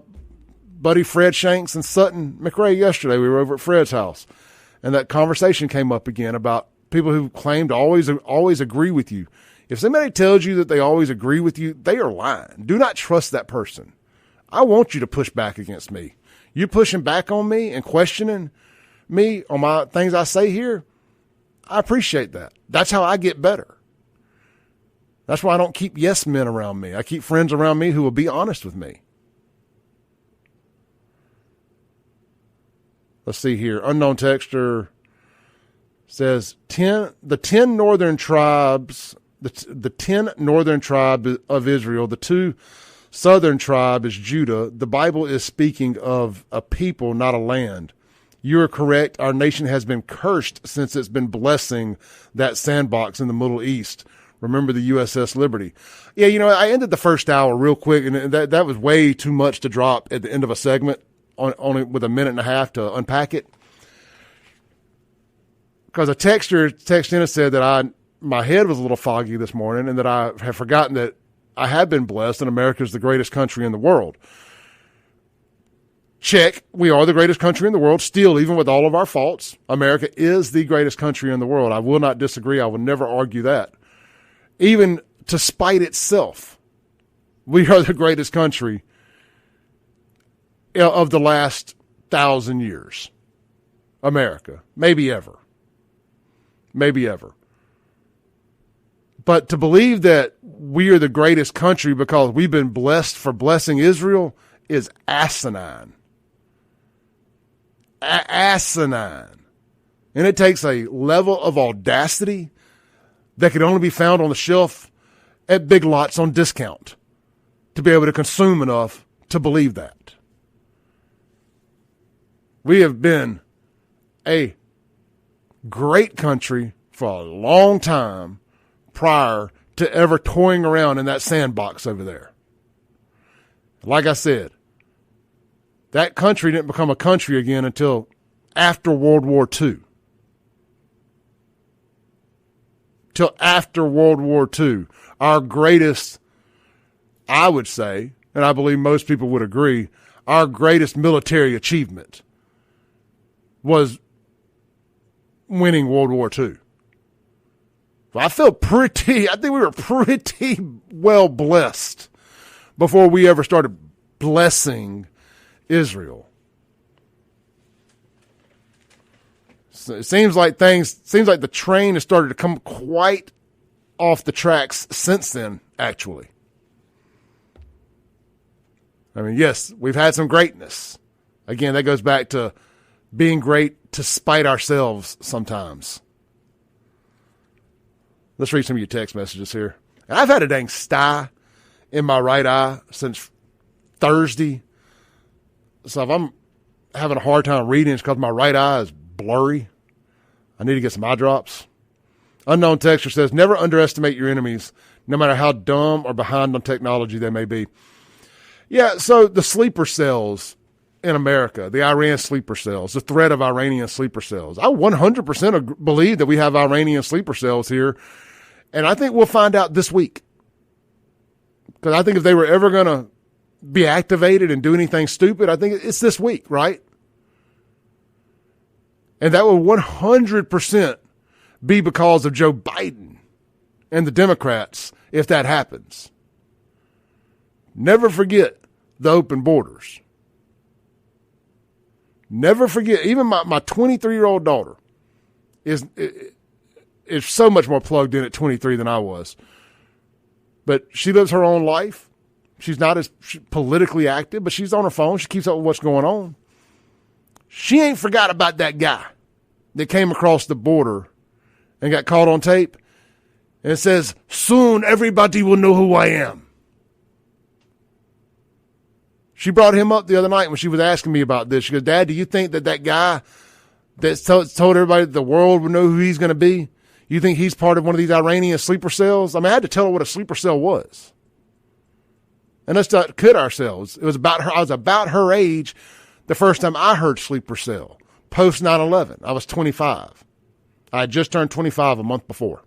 buddy Fred Shanks and Sutton McRae yesterday. We were over at Fred's house, and that conversation came up again about people who claim to always agree with you. If somebody tells you that they always agree with you, they are lying. Do not trust that person. I want you to push back against me. You pushing back on me and questioning me on my things I say here, I appreciate that. That's how I get better. That's why I don't keep yes men around me. I keep friends around me who will be honest with me. Let's see here. Unknown texter says the 10 northern tribes, the 10 northern tribe of Israel, the 2 southern tribe is Judah. The Bible is speaking of a people, not a land. You are correct. Our nation has been cursed since it's been blessing that sandbox in the Middle East. Remember the USS Liberty. Yeah, I ended the first hour real quick, and that was way too much to drop at the end of a segment only with a minute and a half to unpack it. Because a texter texted in and said that my head was a little foggy this morning and that I have forgotten that I have been blessed and America is the greatest country in the world. Check. We are the greatest country in the world. Still, even with all of our faults, America is the greatest country in the world. I will not disagree. I will never argue that. Even to spite itself, we are the greatest country of the last 1,000 years. America. Maybe ever. Maybe ever. But to believe that we are the greatest country because we've been blessed for blessing Israel is asinine. Asinine. And it takes a level of audacity that can only be found on the shelf at Big Lots on discount to be able to consume enough to believe that. We have been a great country for a long time prior to ever toying around in that sandbox over there. Like I said, that country didn't become a country again until after World War II. Till after World War II. Our greatest, I would say, and I believe most people would agree, our greatest military achievement was winning World War II. So I think we were pretty well blessed before we ever started blessing Israel. So it seems like the train has started to come quite off the tracks since then, actually. I mean, yes, we've had some greatness. Again, that goes back to being great to spite ourselves sometimes. Let's read some of your text messages here. I've had a dang sty in my right eye since Thursday. So if I'm having a hard time reading, it's because my right eye is blurry. I need to get some eye drops. Unknown texter says, never underestimate your enemies, no matter how dumb or behind on technology they may be. Yeah, so the sleeper cells in America, the Iran sleeper cells, the threat of Iranian sleeper cells. I 100% believe that we have Iranian sleeper cells here, and I think we'll find out this week. Because I think if they were ever going to be activated and do anything stupid, I think it's this week, right? And that will 100% be because of Joe Biden and the Democrats if that happens. Never forget the open borders. Never forget, even my 23-year-old daughter is so much more plugged in at 23 than I was. But she lives her own life. She's not as politically active, but she's on her phone. She keeps up with what's going on. She ain't forgot about that guy that came across the border and got caught on tape. And it says, soon everybody will know who I am. She brought him up the other night when she was asking me about this. She goes, Dad, do you think that guy that's told everybody that the world will know who he's going to be, you think he's part of one of these Iranian sleeper cells? I mean, I had to tell her what a sleeper cell was. And let's not kid ourselves. It was about her. I was about her age the first time I heard sleeper cell, post 9/11. I was 25. I had just turned 25 a month before.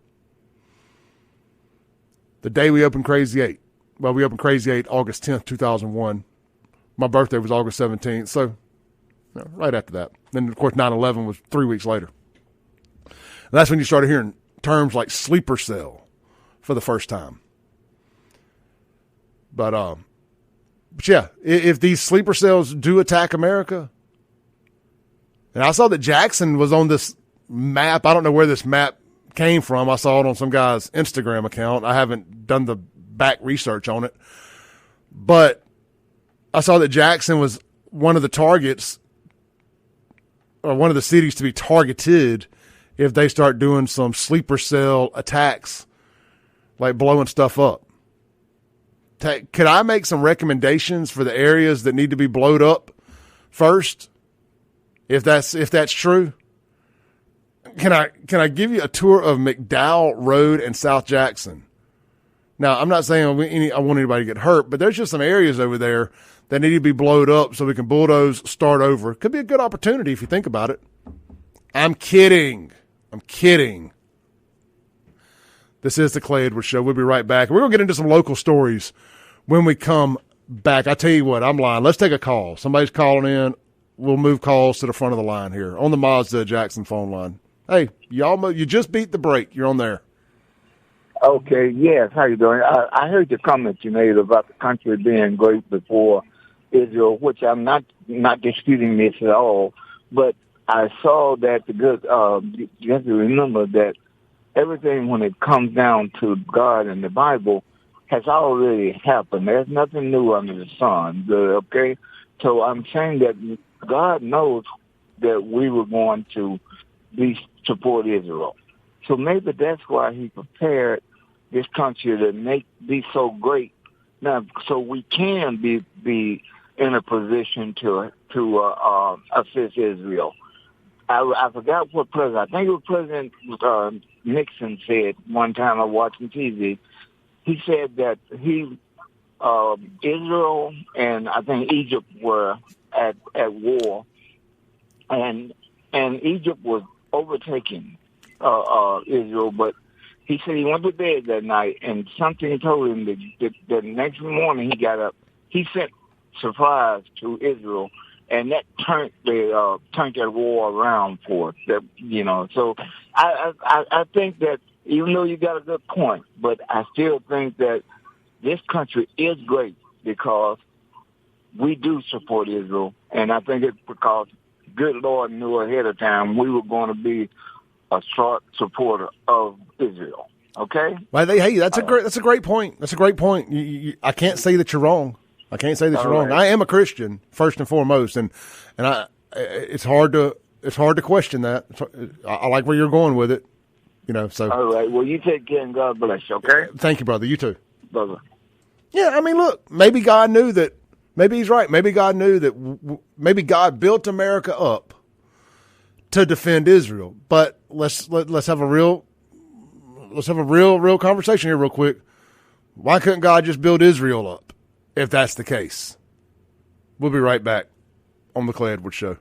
The day we opened Crazy 8. Well, we opened Crazy 8 August 10th, 2001. My birthday was August 17th, so right after that. Then, of course, 9/11 was 3 weeks later. And that's when you started hearing terms like sleeper cell for the first time. But yeah, if these sleeper cells do attack America, and I saw that Jackson was on this map. I don't know where this map came from. I saw it on some guy's Instagram account. I haven't done the back research on it, but I saw that Jackson was one of the targets, or one of the cities to be targeted if they start doing some sleeper cell attacks, like blowing stuff up. Could I make some recommendations for the areas that need to be blowed up first? If that's true, can I give you a tour of McDowell Road and South Jackson? Now, I'm not saying I want anybody to get hurt, but there's just some areas over there that need to be blowed up so we can bulldoze, start over. Could be a good opportunity if you think about it. I'm kidding. This is the Clay Edwards Show. We'll be right back. We're going to get into some local stories when we come back. I tell you what, I'm lying. Let's take a call. Somebody's calling in. We'll move calls to the front of the line here on the Mazda Jackson phone line. Hey, you just beat the break. You're on there. Okay, yes. How you doing? I heard the comment you made about the country being great before Israel, which I'm not disputing this at all. But I saw that you have to remember that everything when it comes down to God and the Bible has already happened. There's nothing new under the sun. Okay? So I'm saying that God knows that we were going to support Israel. So maybe that's why he prepared this country to be so great now, so we can be in a position to assist Israel. I forgot what president. I think it was President Nixon said one time I was watching TV. He said that Israel and I think Egypt were at war, and Egypt was overtaking Israel, but he said he went to bed that night, and something told him that the next morning he got up. He sent surprise to Israel, and that turned that war around for us. So I think that even though you got a good point, but I still think that this country is great because we do support Israel, and I think it's because good Lord knew ahead of time we were going to be a short supporter of Israel. Okay. Well, hey, that's a great point. That's a great point. I can't say that you're wrong. I can't say that you're wrong. I am a Christian first and foremost, and it's hard to question that. I like where you're going with it. So. All right. Well, you take care and God bless you. Okay. Thank you, brother. You too. Brother. Yeah. I mean, look. Maybe God knew that. Maybe he's right. Maybe God knew that. Maybe God built America up to defend Israel. But let's have a real conversation here, real quick. Why couldn't God just build Israel up, if that's the case? We'll be right back on the Clay Edwards Show.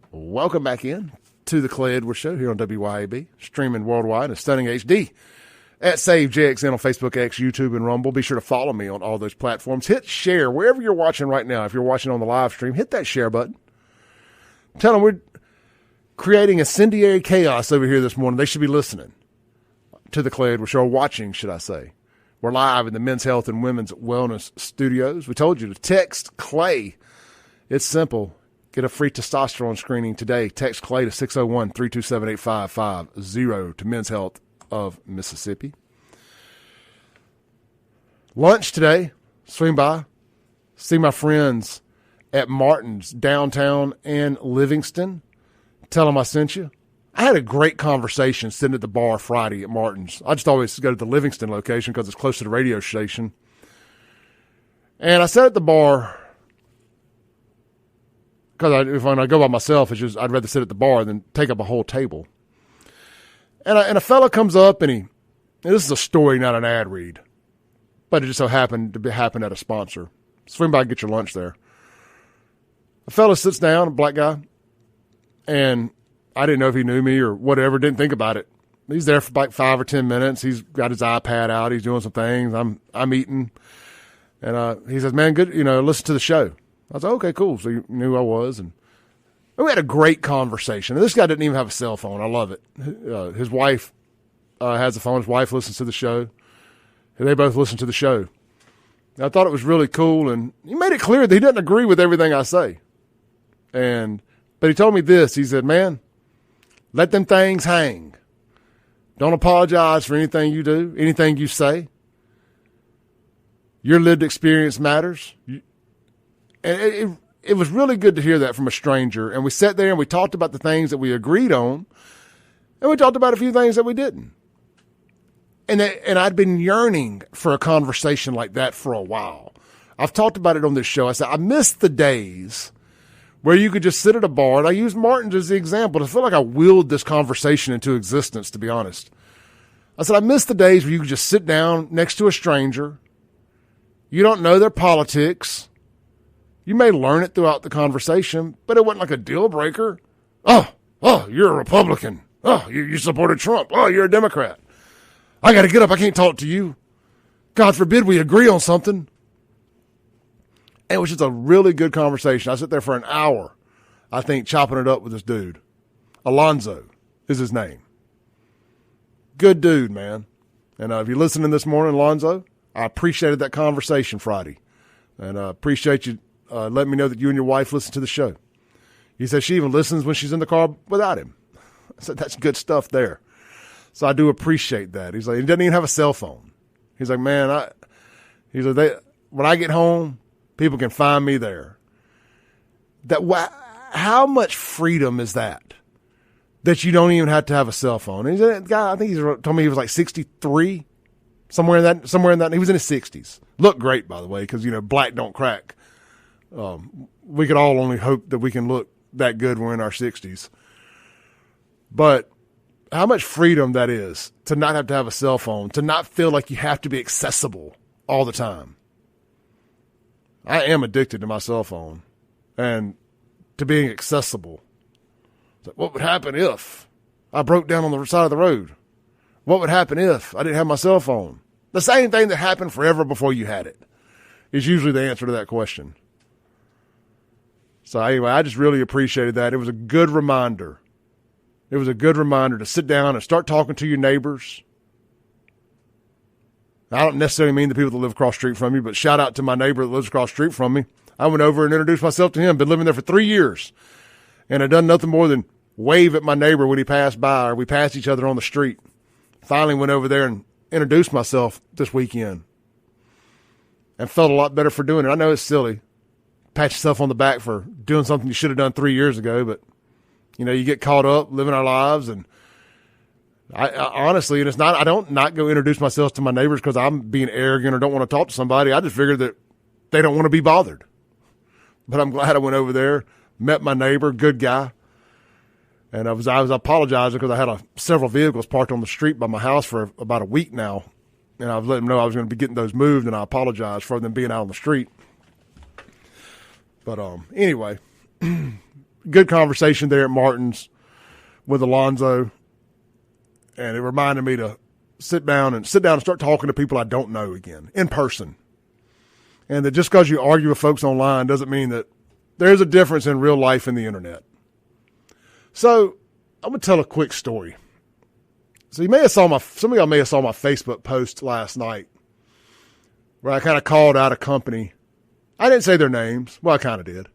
Welcome back in to the Clay Edwards Show here on WYAB, streaming worldwide and stunning HD at Save JXN on Facebook, X, YouTube, and Rumble. Be sure to follow me on all those platforms. Hit share wherever you're watching right now. If you're watching on the live stream, hit that share button. Tell them we're creating incendiary chaos over here this morning. They should be listening to the Clay Edwards Show, or watching, should I say. We're live in the Men's Health and Women's Wellness Studios. We told you to text Clay. It's simple. Get a free testosterone screening today. Text Clay to 601-327-8550 to Men's Health of Mississippi. Lunch today. Swing by. See my friends at Martin's downtown in Livingston. Tell them I sent you. I had a great conversation sitting at the bar Friday at Martin's. I just always go to the Livingston location because it's close to the radio station. And I sat at the bar because if I go by myself, it's just I'd rather sit at the bar than take up a whole table. And a fella comes up and this is a story, not an ad read, but it just so happened to happen at a sponsor. Swing by and get your lunch there. A fella sits down, a black guy, and I didn't know if he knew me or whatever, didn't think about it. He's there for like 5 or 10 minutes. He's got his iPad out. He's doing some things. I'm eating. And he says, man, good, listen to the show. I was like, okay, cool. So you knew who I was. And we had a great conversation. And this guy didn't even have a cell phone. I love it. His wife has a phone. His wife listens to the show. And they both listen to the show. And I thought it was really cool. And he made it clear that he doesn't agree with everything I say. But he told me this. He said, man, let them things hang. Don't apologize for anything you do, anything you say. Your lived experience matters. And it was really good to hear that from a stranger. And we sat there and we talked about the things that we agreed on. And we talked about a few things that we didn't. And I'd been yearning for a conversation like that for a while. I've talked about it on this show. I said, I miss the days where you could just sit at a bar. And I use Martin's as the example. I feel like I willed this conversation into existence, to be honest. I said, I miss the days where you could just sit down next to a stranger. You don't know their politics. You may learn it throughout the conversation, but it wasn't like a deal breaker. Oh, you're a Republican. Oh, you supported Trump. Oh, you're a Democrat. I got to get up. I can't talk to you. God forbid we agree on something. And it was just a really good conversation. I sat there for an hour, I think, chopping it up with this dude. Alonzo is his name. Good dude, man. And if you're listening this morning, Alonzo, I appreciated that conversation Friday. And I appreciate you letting me know that you and your wife listen to the show. He said she even listens when she's in the car without him. I said, that's good stuff there. So I do appreciate that. He's like, he doesn't even have a cell phone. He's like, man, when I get home, people can find me there. How much freedom is that? That you don't even have to have a cell phone. And he's a guy, I think he's told me he was like 63, somewhere in that. He was in his 60s. Looked great, by the way, because black don't crack. We could all only hope that we can look that good when we're in our 60s. But how much freedom that is to not have to have a cell phone, to not feel like you have to be accessible all the time. I am addicted to my cell phone and to being accessible. What would happen if I broke down on the side of the road? What would happen if I didn't have my cell phone? The same thing that happened forever before you had it is usually the answer to that question. So anyway, I just really appreciated that. It was a good reminder. It was a good reminder to sit down and start talking to your neighbors. I don't necessarily mean the people that live across the street from me, but shout out to my neighbor that lives across the street from me. I went over and introduced myself to him. Been living there for 3 years. And I'd done nothing more than wave at my neighbor when he passed by, or we passed each other on the street. Finally went over there and introduced myself this weekend. And felt a lot better for doing it. I know it's silly. Pat yourself on the back for doing something you should have done 3 years ago, but, you know, you get caught up living our lives. And I honestly, and it's not, I don't not go introduce myself to my neighbors because I'm being arrogant or don't want to talk to somebody. I just figured that they don't want to be bothered. But I'm glad I went over there, met my neighbor, good guy. And I was apologizing because I had several vehicles parked on the street by my house for about a week now. And I was letting them know I was going to be getting those moved, and I apologized for them being out on the street. But anyway, good conversation there at Martin's with Alonzo. And it reminded me to sit down and start talking to people I don't know again, in person. And that just because you argue with folks online doesn't mean that there's a difference in real life and the internet. So I'm going to tell a quick story. So some of y'all may have saw my Facebook post last night where I kind of called out a company. I didn't say their names. Well, I kind of did.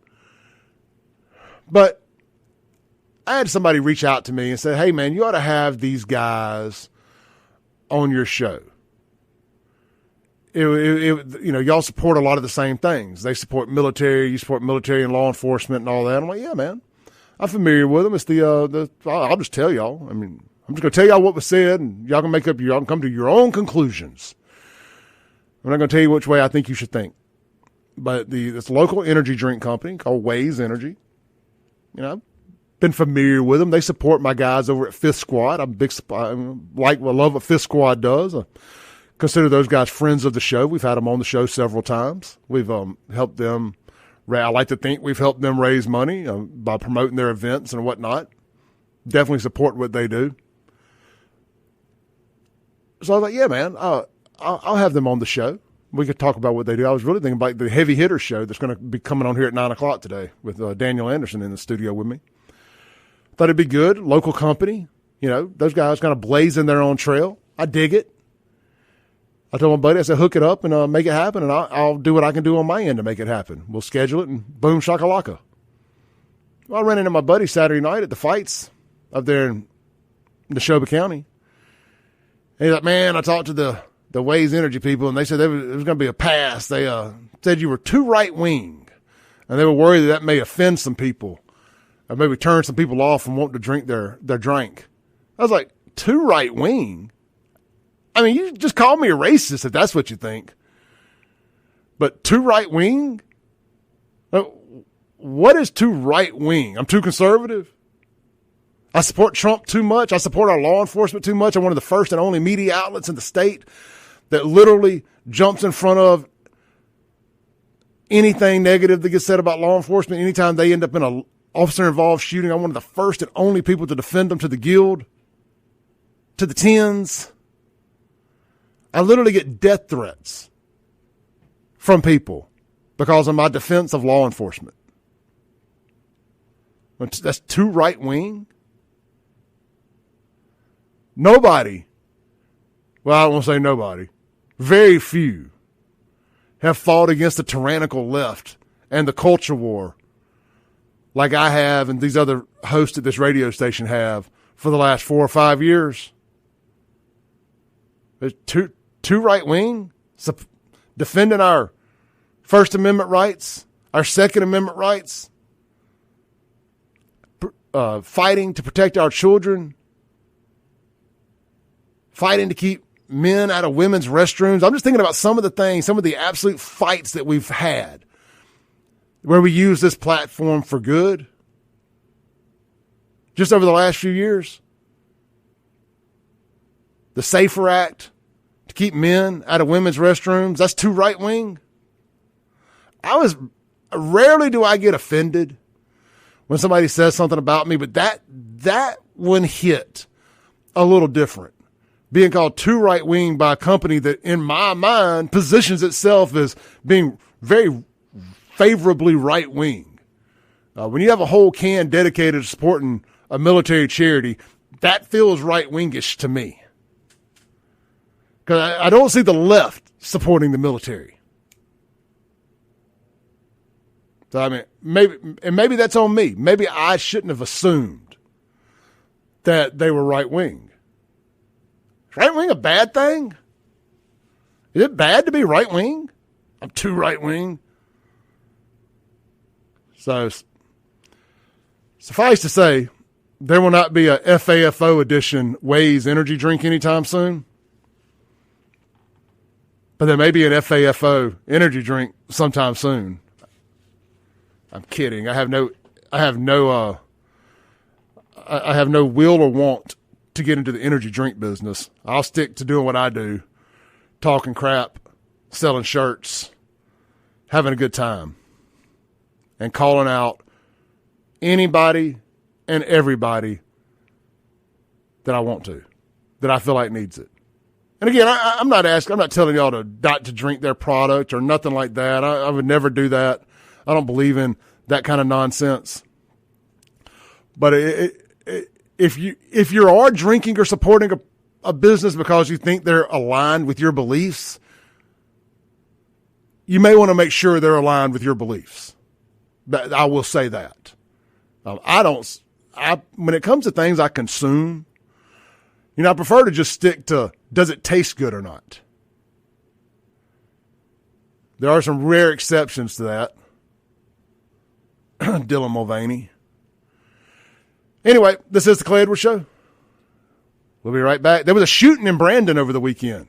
But I had somebody reach out to me and say, hey, man, you ought to have these guys on your show. Y'all support a lot of the same things. They support military. You support military and law enforcement and all that. I'm like, yeah, man, I'm familiar with them. It's I'll just tell y'all. I mean, I'm just going to tell y'all what was said, and y'all can come to your own conclusions. I'm not going to tell you which way I think you should think. But this local energy drink company called Waze Energy, been familiar with them. They support my guys over at Fifth Squad. I'm I love what Fifth Squad does. I consider those guys friends of the show. We've had them on the show several times. We've helped them. I like to think we've helped them raise money by promoting their events and whatnot. Definitely support what they do. So I was like, yeah, man, I'll have them on the show. We could talk about what they do. I was really thinking about the Heavy Hitter show that's going to be coming on here at 9 o'clock today with Daniel Anderson in the studio with me. Thought it'd be good. Local company. Those guys kind of blazing their own trail. I dig it. I told my buddy, I said, hook it up and make it happen, and I'll do what I can do on my end to make it happen. We'll schedule it, and boom, shakalaka. Well, I ran into my buddy Saturday night at the fights up there in Neshoba County. And he's like, man, I talked to the Waze Energy people, and they said there was going to be a pass. They said you were too right-wing, and they were worried that may offend some people or maybe turn some people off from wanting to drink their drink. I was like, too right-wing? I mean, you just call me a racist if that's what you think. But too right-wing? What is too right-wing? I'm too conservative? I support Trump too much? I support our law enforcement too much? I'm one of the first and only media outlets in the state that literally jumps in front of anything negative that gets said about law enforcement. Anytime they end up in an officer-involved shooting, I'm one of the first and only people to defend them to the guild, to the tens. I literally get death threats from people because of my defense of law enforcement. That's too right-wing. Nobody, well, I won't say nobody, very few have fought against the tyrannical left and the culture war like I have and these other hosts at this radio station have for the last 4 or 5 years. There's too right-wing, defending our First Amendment rights, our Second Amendment rights, fighting to protect our children, fighting to keep men out of women's restrooms. I'm just thinking about some of the absolute fights that we've had where we use this platform for good just over the last few years. The SAFER Act to keep men out of women's restrooms, that's too right-wing. Rarely do I get offended when somebody says something about me, but that one hit a little different. Being called too right-wing by a company that, in my mind, positions itself as being very favorably right-wing. When you have a whole can dedicated to supporting a military charity, that feels right-wingish to me. Because I don't see the left supporting the military. So, I mean, maybe that's on me. Maybe I shouldn't have assumed that they were right-wing. Is right-wing a bad thing? Is it bad to be right-wing? I'm too right-wing. So, suffice to say, there will not be a FAFO edition Waze energy drink anytime soon. But there may be an FAFO energy drink sometime soon. I'm kidding. I have no will or want to get into the energy drink business. I'll stick to doing what I do, talking crap, selling shirts, having a good time, and calling out anybody and everybody that I want to, that I feel like needs it. And again, I'm not telling y'all to not to drink their product or nothing like that. I would never do that. I don't believe in that kind of nonsense. But if you are drinking or supporting a business because you think they're aligned with your beliefs, you may want to make sure they're aligned with your beliefs. I will say that. When it comes to things I consume, I prefer to just stick to, does it taste good or not? There are some rare exceptions to that. Dylan Mulvaney. Anyway, this is the Clay Edwards Show. We'll be right back. There was a shooting in Brandon over the weekend.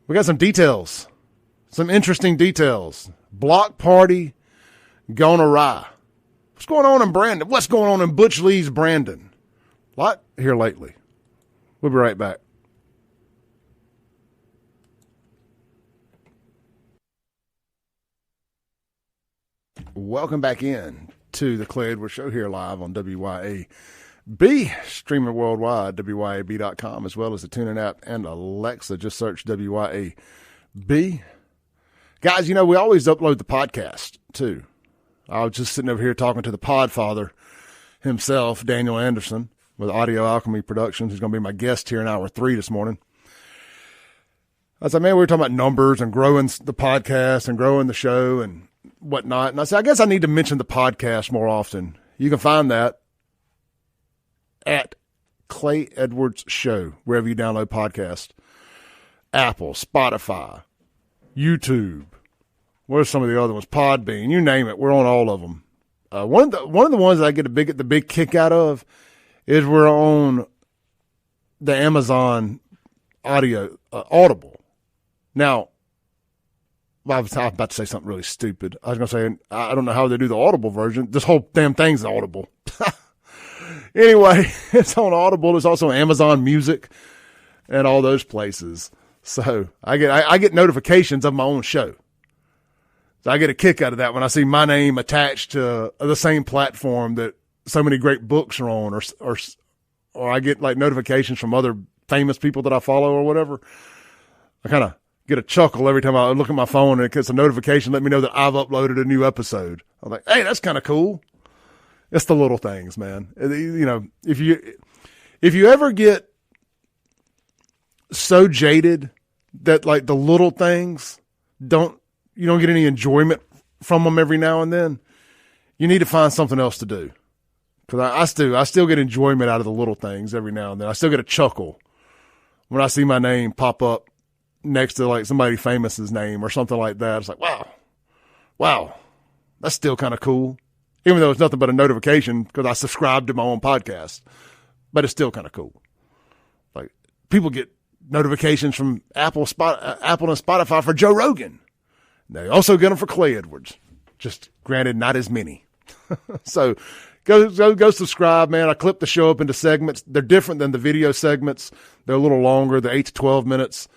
We got some details, some interesting details. Block party gone awry. What's going on in Brandon? What's going on in Butch Lee's Brandon? A lot here lately. We'll be right back. Welcome back in to the Clay Edwards Show here live on WYAB, streaming worldwide, WYAB.com, as well as the TuneIn app and Alexa. Just search WYAB. Guys, we always upload the podcast, too. I was just sitting over here talking to the podfather himself, Daniel Anderson, with Audio Alchemy Productions. He's going to be my guest here in hour 3 this morning. I said, man, we were talking about numbers and growing the podcast and growing the show and whatnot. And I said, I guess I need to mention the podcast more often. You can find that at Clay Edwards Show, wherever you download podcasts. Apple, Spotify, YouTube. What are some of the other ones? Podbean, you name it. We're on all of them. One of the ones that I get the big kick out of is we're on the Amazon audio, Audible. Now, I was about to say something really stupid. I was going to say, I don't know how they do the Audible version. This whole damn thing's Audible. Anyway, it's on Audible. It's also Amazon Music and all those places. So I get notifications of my own show. So I get a kick out of that when I see my name attached to the same platform that so many great books are on, or I get like notifications from other famous people that I follow or whatever. I kind of get a chuckle every time I look at my phone and it gets a notification, let me know that I've uploaded a new episode. I'm like, hey, that's kind of cool. It's the little things, man. If you ever get so jaded that like the little things you don't get any enjoyment from them every now and then, you need to find something else to do. Because I still get enjoyment out of the little things every now and then. I still get a chuckle when I see my name pop up next to like somebody famous's name or something like that. It's like, wow, that's still kind of cool. Even though it's nothing but a notification because I subscribe to my own podcast, but it's still kind of cool. Like people get notifications from Apple and Spotify for Joe Rogan. They also get them for Clay Edwards. Just granted, not as many. So go subscribe, man. I clip the show up into segments. They're different than the video segments. They're a little longer. They're 8 to 12 minutes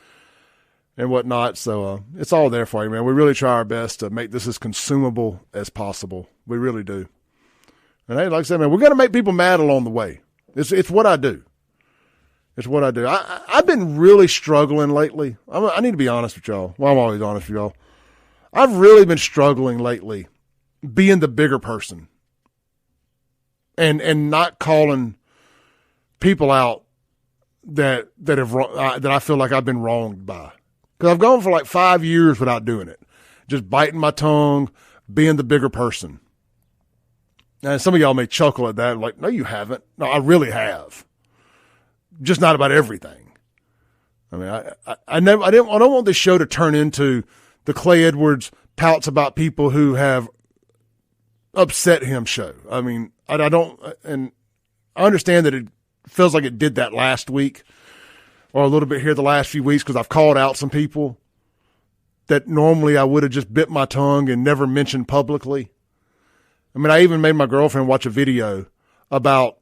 and whatnot. So it's all there for you, man. We really try our best to make this as consumable as possible. We really do. And hey, like I said, man, we're going to make people mad along the way. It's what I do. It's what I do. I've been really struggling lately. I need to be honest with y'all. Well, I'm always honest with y'all. I've really been struggling lately being the bigger person and not calling people out that I feel like I've been wronged by. Because I've gone for like 5 years without doing it. Just biting my tongue, being the bigger person. And some of y'all may chuckle at that, like, no, you haven't. No, I really have. Just not about everything. I mean, I don't want this show to turn into the Clay Edwards pouts about people who have upset him show. I mean, I don't, and I understand that it feels like it did that last week or a little bit here the last few weeks because I've called out some people that normally I would have just bit my tongue and never mentioned publicly. I mean, I even made my girlfriend watch a video about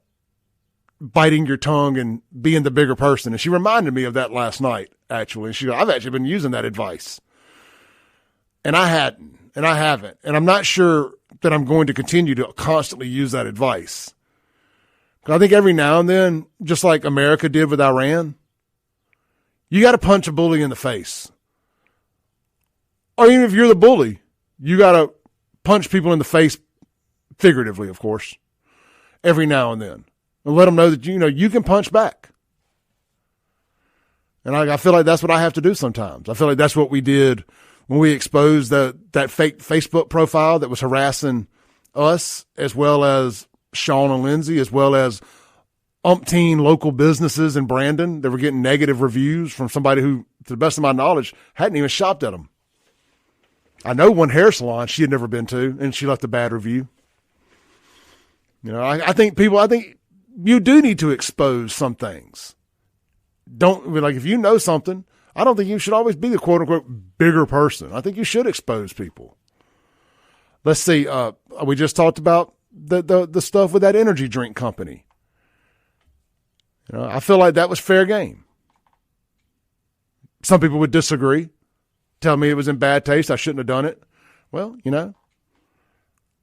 biting your tongue and being the bigger person. And she reminded me of that last night, actually. And she goes, I've actually been using that advice. And I hadn't, and I haven't. And I'm not sure that I'm going to continue to constantly use that advice. Because I think every now and then, just like America did with Iran, you got to punch a bully in the face. Or even if you're the bully, you got to punch people in the face, figuratively, of course, every now and then. And let them know that, you can punch back. And I feel like that's what I have to do sometimes. I feel like that's what we did when we exposed that fake Facebook profile that was harassing us, as well as Sean and Lindsay, as well as umpteen local businesses in Brandon that were getting negative reviews from somebody who, to the best of my knowledge, hadn't even shopped at them. I know one hair salon she had never been to, and she left a bad review. I think you do need to expose some things. If you know something, I don't think you should always be the quote unquote bigger person. I think you should expose people. Let's see. We just talked about the stuff with that energy drink company. I feel like that was fair game. Some people would disagree, tell me it was in bad taste. I shouldn't have done it. Well,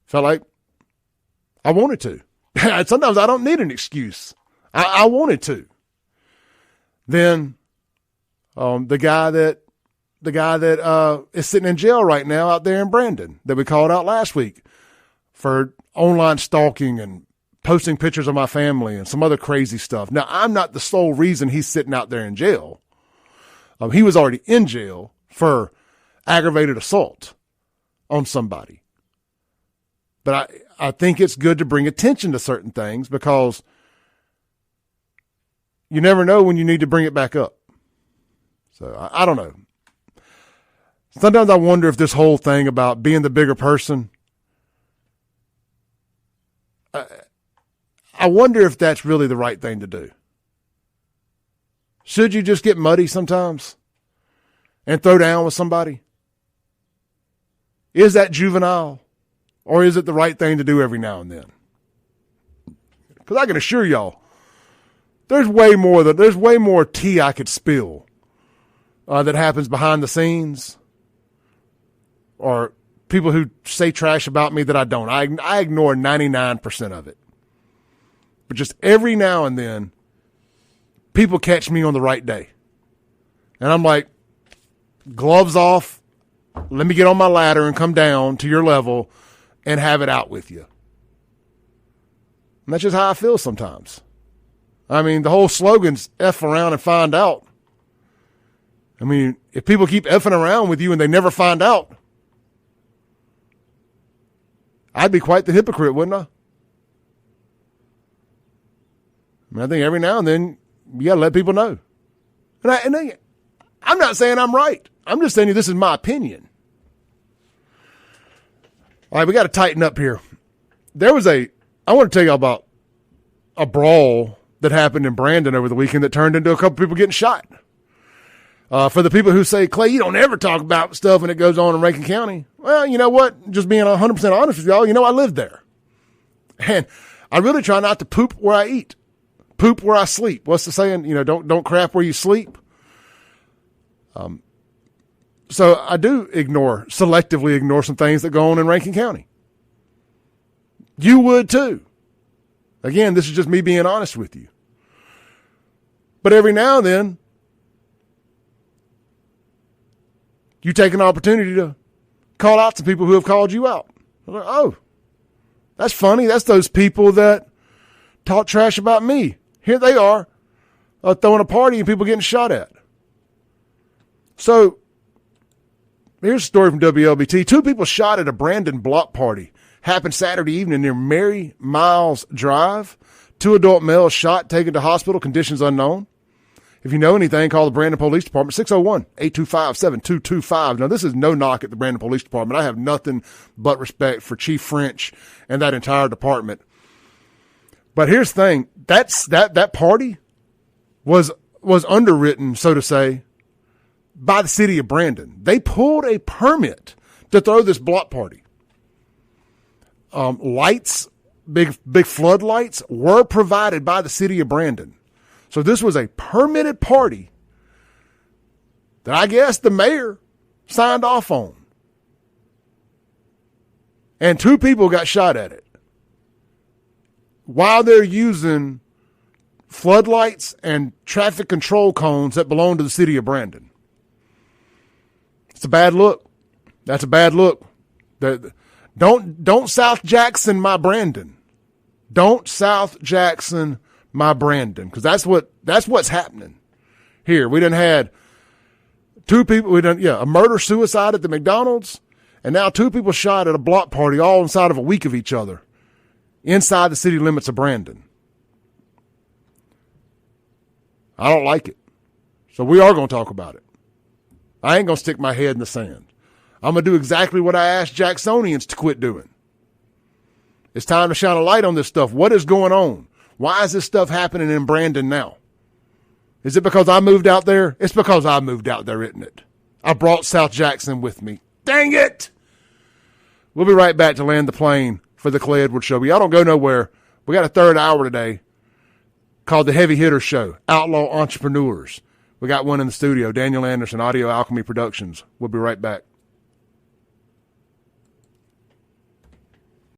felt like I wanted to. Sometimes I don't need an excuse. I wanted to. Then the guy that is sitting in jail right now out there in Brandon that we called out last week for online stalking and posting pictures of my family and some other crazy stuff. Now, I'm not the sole reason he's sitting out there in jail. He was already in jail for aggravated assault on somebody. But I think it's good to bring attention to certain things because you never know when you need to bring it back up. So I don't know. Sometimes I wonder if this whole thing about being the bigger person, I wonder if that's really the right thing to do. Should you just get muddy sometimes and throw down with somebody? Is that juvenile? Or is it the right thing to do every now and then? Because I can assure y'all, there's way more tea I could spill that happens behind the scenes, or people who say trash about me that I don't. I ignore 99% of it. But just every now and then, people catch me on the right day. And I'm like, gloves off, let me get on my ladder and come down to your level and have it out with you. And that's just how I feel sometimes. I mean, the whole slogan's F around and find out. I mean, if people keep effing around with you and they never find out, I'd be quite the hypocrite, wouldn't I? I mean, I think every now and then you got to let people know. And I'm not saying I'm right. I'm just saying this is my opinion. All right, we got to tighten up here. I want to tell you about a brawl that happened in Brandon over the weekend that turned into a couple people getting shot. For the people who say, Clay, you don't ever talk about stuff when it goes on in Rankin County. Well, you know what? Just being 100% honest with y'all, I lived there. And I really try not to poop where I eat. Poop where I sleep. What's the saying? Don't crap where you sleep. So I do selectively ignore some things that go on in Rankin County. You would too. Again, this is just me being honest with you. But every now and then, you take an opportunity to call out some people who have called you out. I'm like, oh, that's funny. That's those people that talk trash about me. Here they are throwing a party and people getting shot at. So here's a story from WLBT. 2 people shot at a Brandon block party. Happened Saturday evening near Mary Miles Drive. 2 adult males shot, taken to hospital, conditions unknown. If you know anything, call the Brandon Police Department, 601-825-7225. Now, this is no knock at the Brandon Police Department. I have nothing but respect for Chief French and that entire department. But here's the thing. That party was underwritten, so to say, by the city of Brandon. They pulled a permit to throw this block party. Lights, big floodlights were provided by the city of Brandon. So this was a permitted party that I guess the mayor signed off on. And 2 people got shot at it while they're using floodlights and traffic control cones that belong to the city of Brandon. It's a bad look. That's a bad look. Don't South Jackson my Brandon. Don't South Jackson my Brandon, because that's what's happening here. We done had 2 people. A murder-suicide at the McDonald's, and now 2 people shot at a block party all inside of a week of each other inside the city limits of Brandon. I don't like it. So we are going to talk about it. I ain't going to stick my head in the sand. I'm going to do exactly what I asked Jacksonians to quit doing. It's time to shine a light on this stuff. What is going on? Why is this stuff happening in Brandon now? Is it because I moved out there? It's because I moved out there, isn't it? I brought South Jackson with me. Dang it! We'll be right back to land the plane for the Clay Edwards Show. But y'all don't go nowhere. We got a third hour today called the Heavy Hitter Show, Outlaw Entrepreneurs. We got one in the studio, Daniel Anderson, Audio Alchemy Productions. We'll be right back.